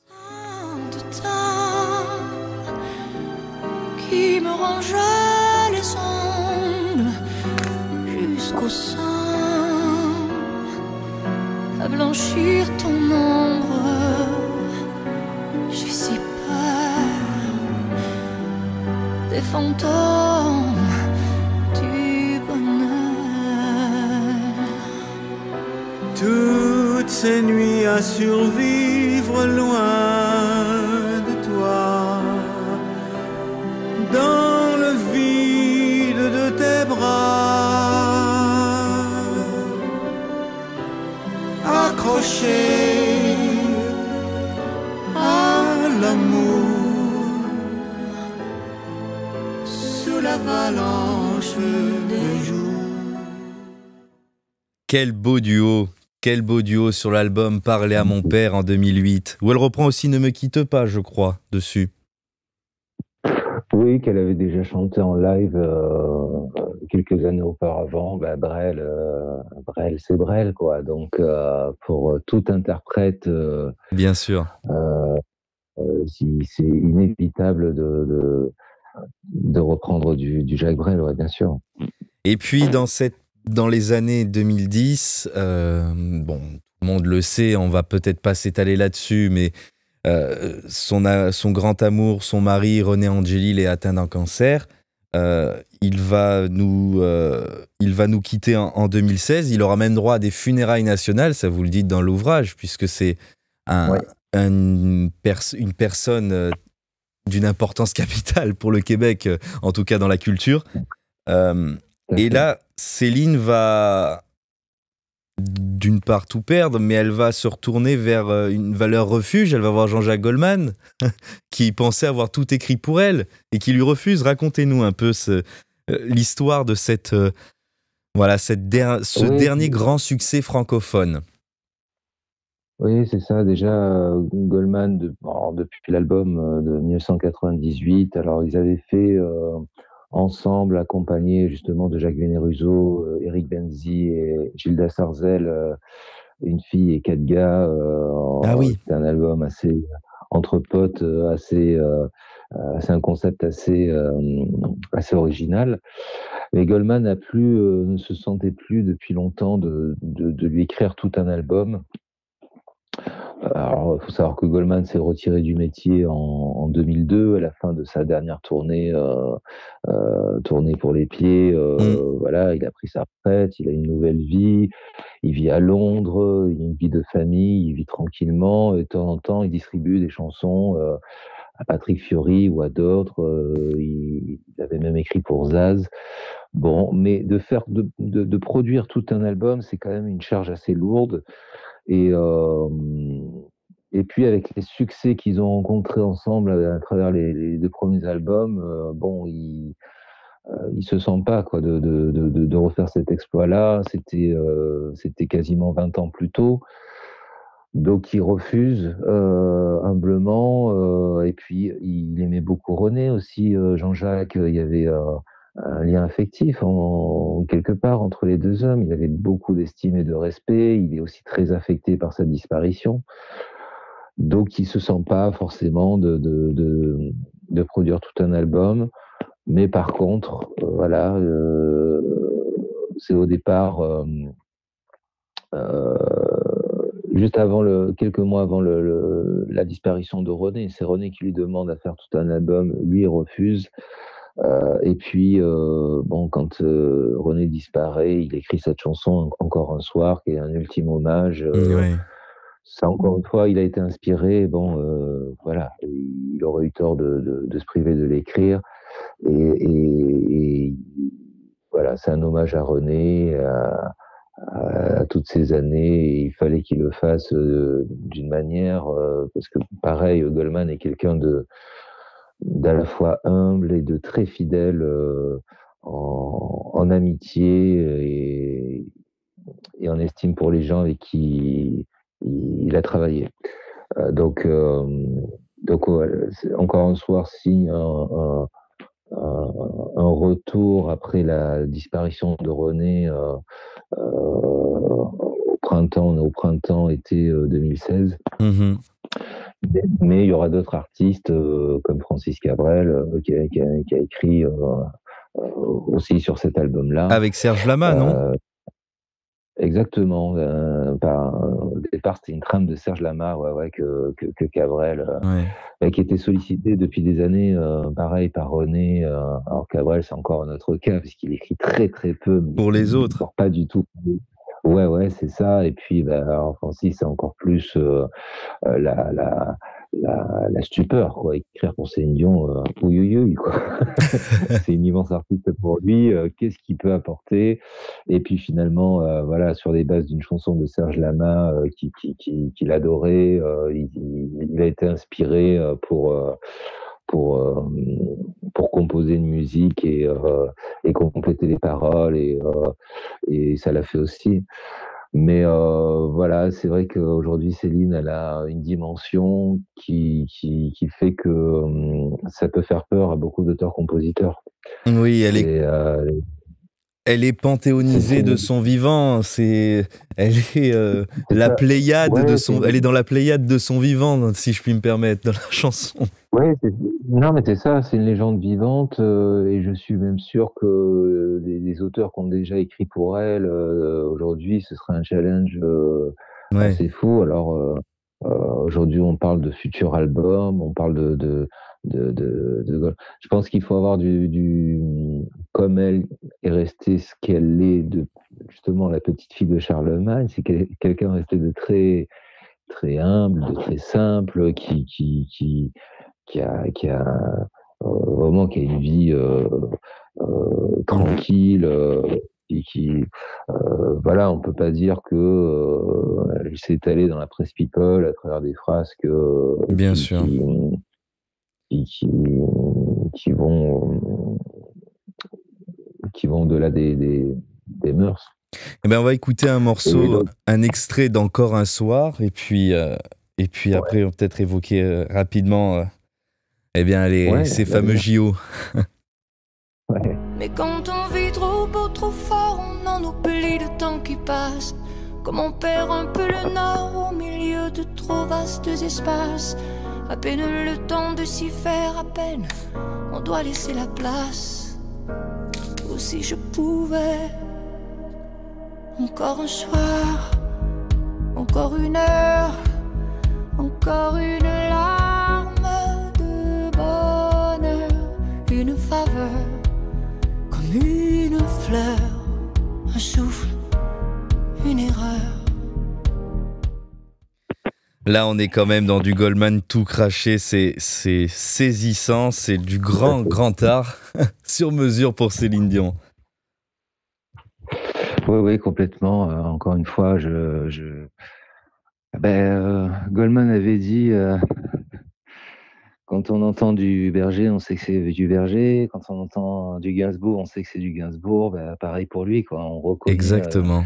Tant de temps qui me ronge les ongles jusqu'au sang, à blanchir ton ombre. J'ai si peur des fantômes du bonheur. Toutes ces nuits à survivre loin de toi, dans le vide de tes bras, accroché à l'amour, sous l'avalanche des jours. Quel beau duo! Quel beau duo sur l'album Parler à mon père en 2008, où elle reprend aussi Ne me quitte pas, je crois, dessus. Oui, qu'elle avait déjà chanté en live quelques années auparavant. Bah, Brel, c'est Brel, quoi. Donc, pour tout interprète, Bien sûr. c'est inévitable de reprendre du Jacques Brel, ouais, bien sûr. Et puis dans les années 2010, bon, tout le monde le sait, on va peut-être pas s'étaler là-dessus, mais son grand amour, son mari René Angélil, est atteint d'un cancer. Il va nous quitter en 2016. Il aura même droit à des funérailles nationales, ça vous le dites dans l'ouvrage, puisque c'est une personne d'une importance capitale pour le Québec, en tout cas dans la culture. Et là, Céline va d'une part tout perdre, mais elle va se retourner vers une valeur refuge. Elle va voir Jean-Jacques Goldman, qui pensait avoir tout écrit pour elle et qui lui refuse. Racontez-nous un peu l'histoire de ce dernier grand succès francophone. Oui, c'est ça. Déjà, Goldman, depuis l'album de 1998, alors ils avaient fait ensemble, accompagnés justement de Jacques Veneruso, Éric Benzi et Gilda Sarzel, Une fille et quatre gars. Ah oui. C'était un album assez entre potes, c'est un concept assez original. Mais Goldman ne se sentait plus depuis longtemps de lui écrire tout un album. Alors, il faut savoir que Goldman s'est retiré du métier en 2002, à la fin de sa dernière tournée pour les pieds. Voilà, il a pris sa retraite, il a une nouvelle vie, il vit à Londres, il a une vie de famille, il vit tranquillement, et de temps en temps, il distribue des chansons à Patrick Fiori ou à d'autres. Il avait même écrit pour Zaz. Bon, mais de produire tout un album, c'est quand même une charge assez lourde. Et puis avec les succès qu'ils ont rencontrés ensemble à travers les deux premiers albums, il se sent pas, quoi, de refaire cet exploit-là. C'était quasiment 20 ans plus tôt. Donc il refuse humblement. Et puis il aimait beaucoup René aussi, Jean-Jacques. Il y avait un lien affectif quelque part entre les deux hommes. Il avait beaucoup d'estime et de respect. Il est aussi très affecté par sa disparition. Donc il se sent pas forcément de produire tout un album. Mais par contre, c'est au départ juste quelques mois avant la disparition de René. C'est René qui lui demande à faire tout un album, lui il refuse. Et puis, bon, quand René disparaît, il écrit cette chanson Encore un soir, qui est un ultime hommage. Ouais. Ça, encore une fois, il a été inspiré. Bon, voilà, il aurait eu tort de se priver de l'écrire. Et voilà, c'est un hommage à René, à toutes ces années. Et il fallait qu'il le fasse d'une manière, parce que pareil, Goldman est quelqu'un d'à la fois humble et de très fidèle en amitié et en estime pour les gens avec qui il a travaillé. Donc ouais, encore un soir signe un retour après la disparition de René au printemps, on est au printemps-été 2016. Mhm. Mais il y aura d'autres artistes comme Francis Cabrel qui a écrit aussi sur cet album-là. Avec Serge Lama, non? Exactement. Au départ, c'était une trame de Serge Lama, ouais, que Cabrel, qui était sollicité depuis des années, pareil, par René. Alors Cabrel, c'est encore un autre cas, puisqu'il écrit très très peu. Pour les autres. Pas du tout. Ouais, c'est ça. Et puis, alors Francis, c'est encore plus la stupeur, quoi. Écrire pour Céline Dion, ouïouïouï, quoi. C'est une immense artiste pour lui. Qu'est-ce qu'il peut apporter? Et puis finalement, voilà, sur les bases d'une chanson de Serge Lama qu'il adorait, il a été inspiré pour composer une musique et compléter les paroles et ça l'a fait aussi. Mais voilà, c'est vrai qu'aujourd'hui, Céline, elle a une dimension qui fait que ça peut faire peur à beaucoup d'auteurs-compositeurs. Oui, elle est panthéonisée de son vivant. Elle est la Pléiade de son. Elle est dans la Pléiade de son vivant, si je puis me permettre, dans la chanson. Ouais, non, mais c'est ça, c'est une légende vivante, et je suis même sûr que les auteurs qui ont déjà écrit pour elle, aujourd'hui, ce serait un challenge assez fou. Alors, aujourd'hui, on parle de futurs albums, on parle je pense qu'il faut avoir comme elle est restée ce qu'elle est, justement, la petite fille de Charlemagne, c'est quelqu'un resté de très, très humble, de très simple, qui a vraiment qui a une vie tranquille et voilà, on peut pas dire que elle s'est allée dans la presse people à travers des frasques Bien sûr. qui vont au-delà des mœurs. Eh ben, on va écouter un morceau, un extrait d'Encore un soir, et puis après on va peut-être évoquer rapidement ces fameux JO. Ouais. Mais quand on vit trop beau, trop fort, on en oublie le temps qui passe. Comme on perd un peu le nord au milieu de trop vastes espaces. À peine le temps de s'y faire, à peine on doit laisser la place. Ou si je pouvais, encore un soir, encore une heure, encore une larme de bonheur, une faveur, comme une fleur, un souffle, une erreur. Là, on est quand même dans du Goldman tout craché, c'est saisissant, c'est du grand art sur mesure pour Céline Dion. Oui, complètement. Encore une fois, Goldman avait dit quand on entend du Berger, on sait que c'est du Berger. Quand on entend du Gainsbourg, on sait que c'est du Gainsbourg. Pareil pour lui, quoi. On reconnaît exactement.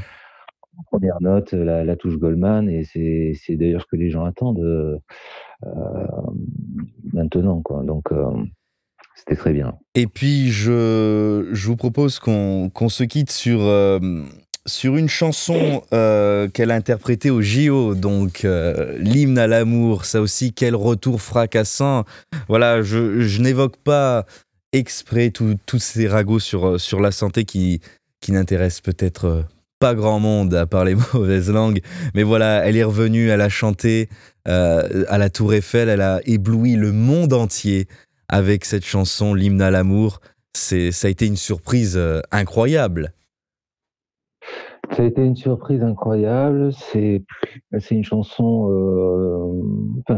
en première note la touche Goldman, et c'est d'ailleurs ce que les gens attendent maintenant, quoi. Donc c'était très bien. Et puis je vous propose qu'on se quitte sur une chanson qu'elle a interprétée au JO, donc l'hymne à l'amour. Ça aussi, quel retour fracassant. Voilà, je n'évoque pas exprès tous ces ragots sur la santé qui n'intéressent peut-être pas grand monde à part les mauvaises langues. Mais voilà, elle est revenue, elle a chanté à la Tour Eiffel, elle a ébloui le monde entier avec cette chanson, l'hymne à l'amour. Ça a été une surprise incroyable. Ça a été une surprise incroyable. C'est une chanson,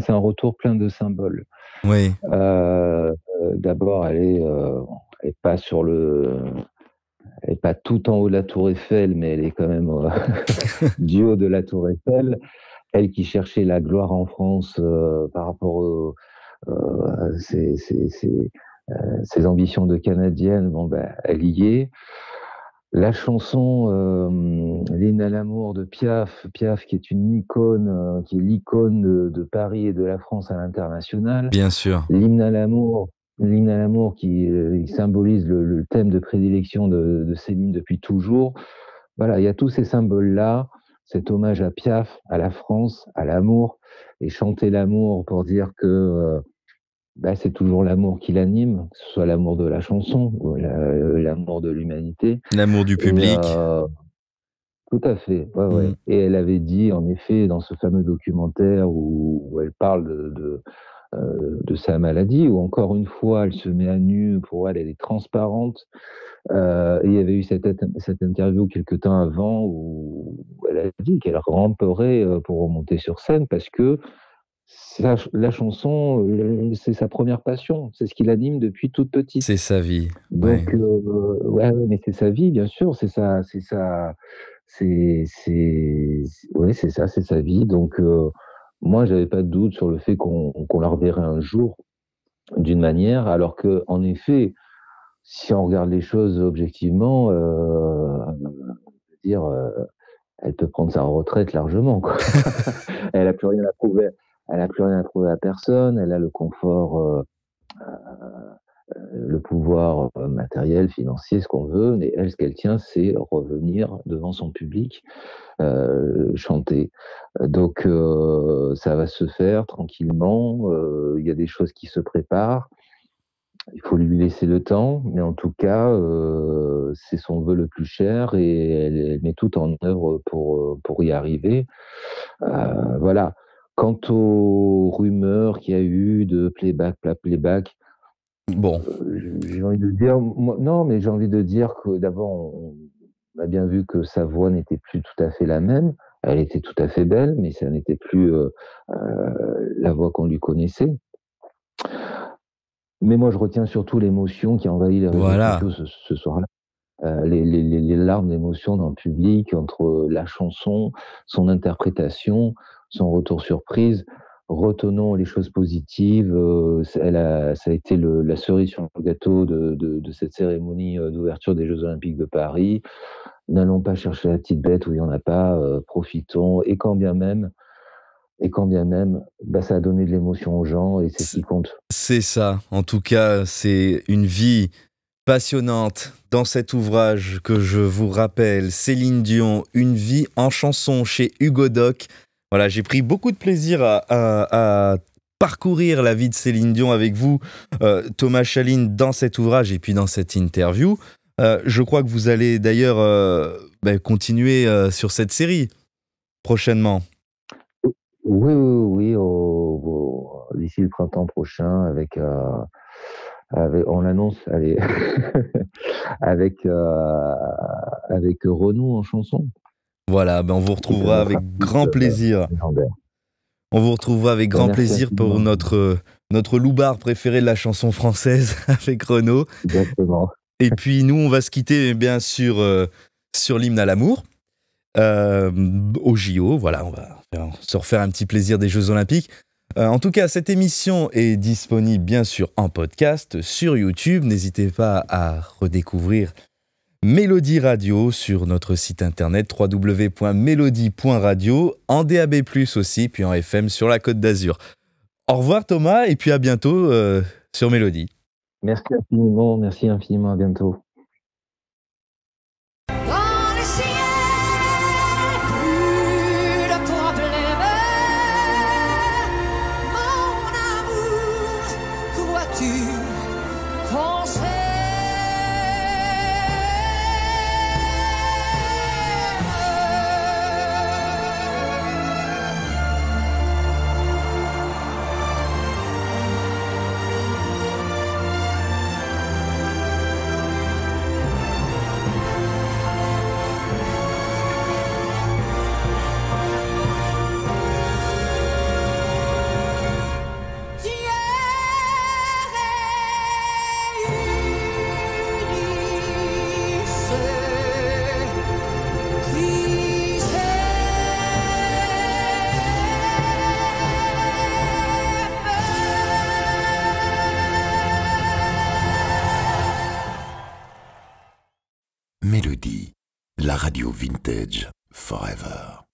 c'est un retour plein de symboles. Oui, D'abord, elle est pas elle est pas tout en haut de la Tour Eiffel, mais elle est quand même du haut de la Tour Eiffel. Elle qui cherchait la gloire en France par rapport à ses ambitions de Canadienne, elle y est. La chanson l'hymne à l'amour de Piaf qui est une icône, qui est l'icône de Paris et de la France à l'international. bien sûr. L'hymne à l'amour qui il symbolise le thème de prédilection de Céline depuis toujours. Voilà, il y a tous ces symboles-là, cet hommage à Piaf, à la France, à l'amour, et chanter l'amour pour dire que c'est toujours l'amour qui l'anime, que ce soit l'amour de la chanson ou l'amour de l'humanité. L'amour du public. Tout à fait, ouais. Et elle avait dit, en effet, dans ce fameux documentaire où elle parle de sa maladie, où encore une fois, elle se met à nu, pour elle est transparente. Et il y avait eu cette interview quelque temps avant où elle a dit qu'elle ramperait pour remonter sur scène parce que la chanson, c'est sa première passion, c'est ce qui l'anime depuis toute petite. C'est sa vie. Donc, mais c'est sa vie, bien sûr, c'est ça, c'est ça, c'est sa vie. Donc, moi, j'avais pas de doute sur le fait qu'on la reverrait un jour d'une manière, alors que, en effet, si on regarde les choses objectivement, elle peut prendre sa retraite largement, quoi. Elle a plus rien à prouver. Elle a plus rien à prouver à personne. Elle a le confort, le pouvoir matériel, financier, ce qu'on veut. Mais elle, ce qu'elle tient, c'est revenir devant son public, chanter. Donc, ça va se faire tranquillement. Il y a des choses qui se préparent. Il faut lui laisser le temps, mais en tout cas, c'est son vœu le plus cher et elle met tout en œuvre pour y arriver. Voilà. Quant aux rumeurs qu'il y a eu de playback, Bon. J'ai envie de dire, j'ai envie de dire que d'abord, on a bien vu que sa voix n'était plus tout à fait la même. Elle était tout à fait belle, mais ça n'était plus la voix qu'on lui connaissait. Mais moi, je retiens surtout l'émotion qui envahit les réseaux sociaux ce soir-là. Les larmes d'émotion dans le public, entre la chanson, son interprétation, son retour surprise. Retenons les choses positives. Ça a été la cerise sur le gâteau de cette cérémonie d'ouverture des Jeux Olympiques de Paris. N'allons pas chercher la petite bête où il n'y en a pas. Profitons. Et quand bien même, ça a donné de l'émotion aux gens et c'est ce qui compte. C'est ça. En tout cas, c'est une vie passionnante dans cet ouvrage que je vous rappelle. Céline Dion, une vie en chanson chez Hugo Doc. Voilà, j'ai pris beaucoup de plaisir à parcourir la vie de Céline Dion avec vous, Thomas Chaline, dans cet ouvrage et puis dans cette interview. Je crois que vous allez d'ailleurs continuer sur cette série prochainement. Oui, d'ici le printemps prochain, avec on l'annonce, allez, avec Renaud en chanson. Voilà, on vous retrouvera avec grand plaisir. On vous retrouvera avec grand plaisir pour notre loupard préféré de la chanson française avec Renaud. Exactement. Et puis nous, on va se quitter bien sûr sur l'hymne à l'amour. Au JO, voilà, on va se refaire un petit plaisir des Jeux Olympiques. En tout cas, cette émission est disponible bien sûr en podcast sur YouTube. N'hésitez pas à redécouvrir Mélodie Radio sur notre site internet www.melodie.radio, en DAB+, aussi, puis en FM sur la Côte d'Azur. Au revoir Thomas, et puis à bientôt sur Mélodie. Merci infiniment, à bientôt. la radio vintage forever.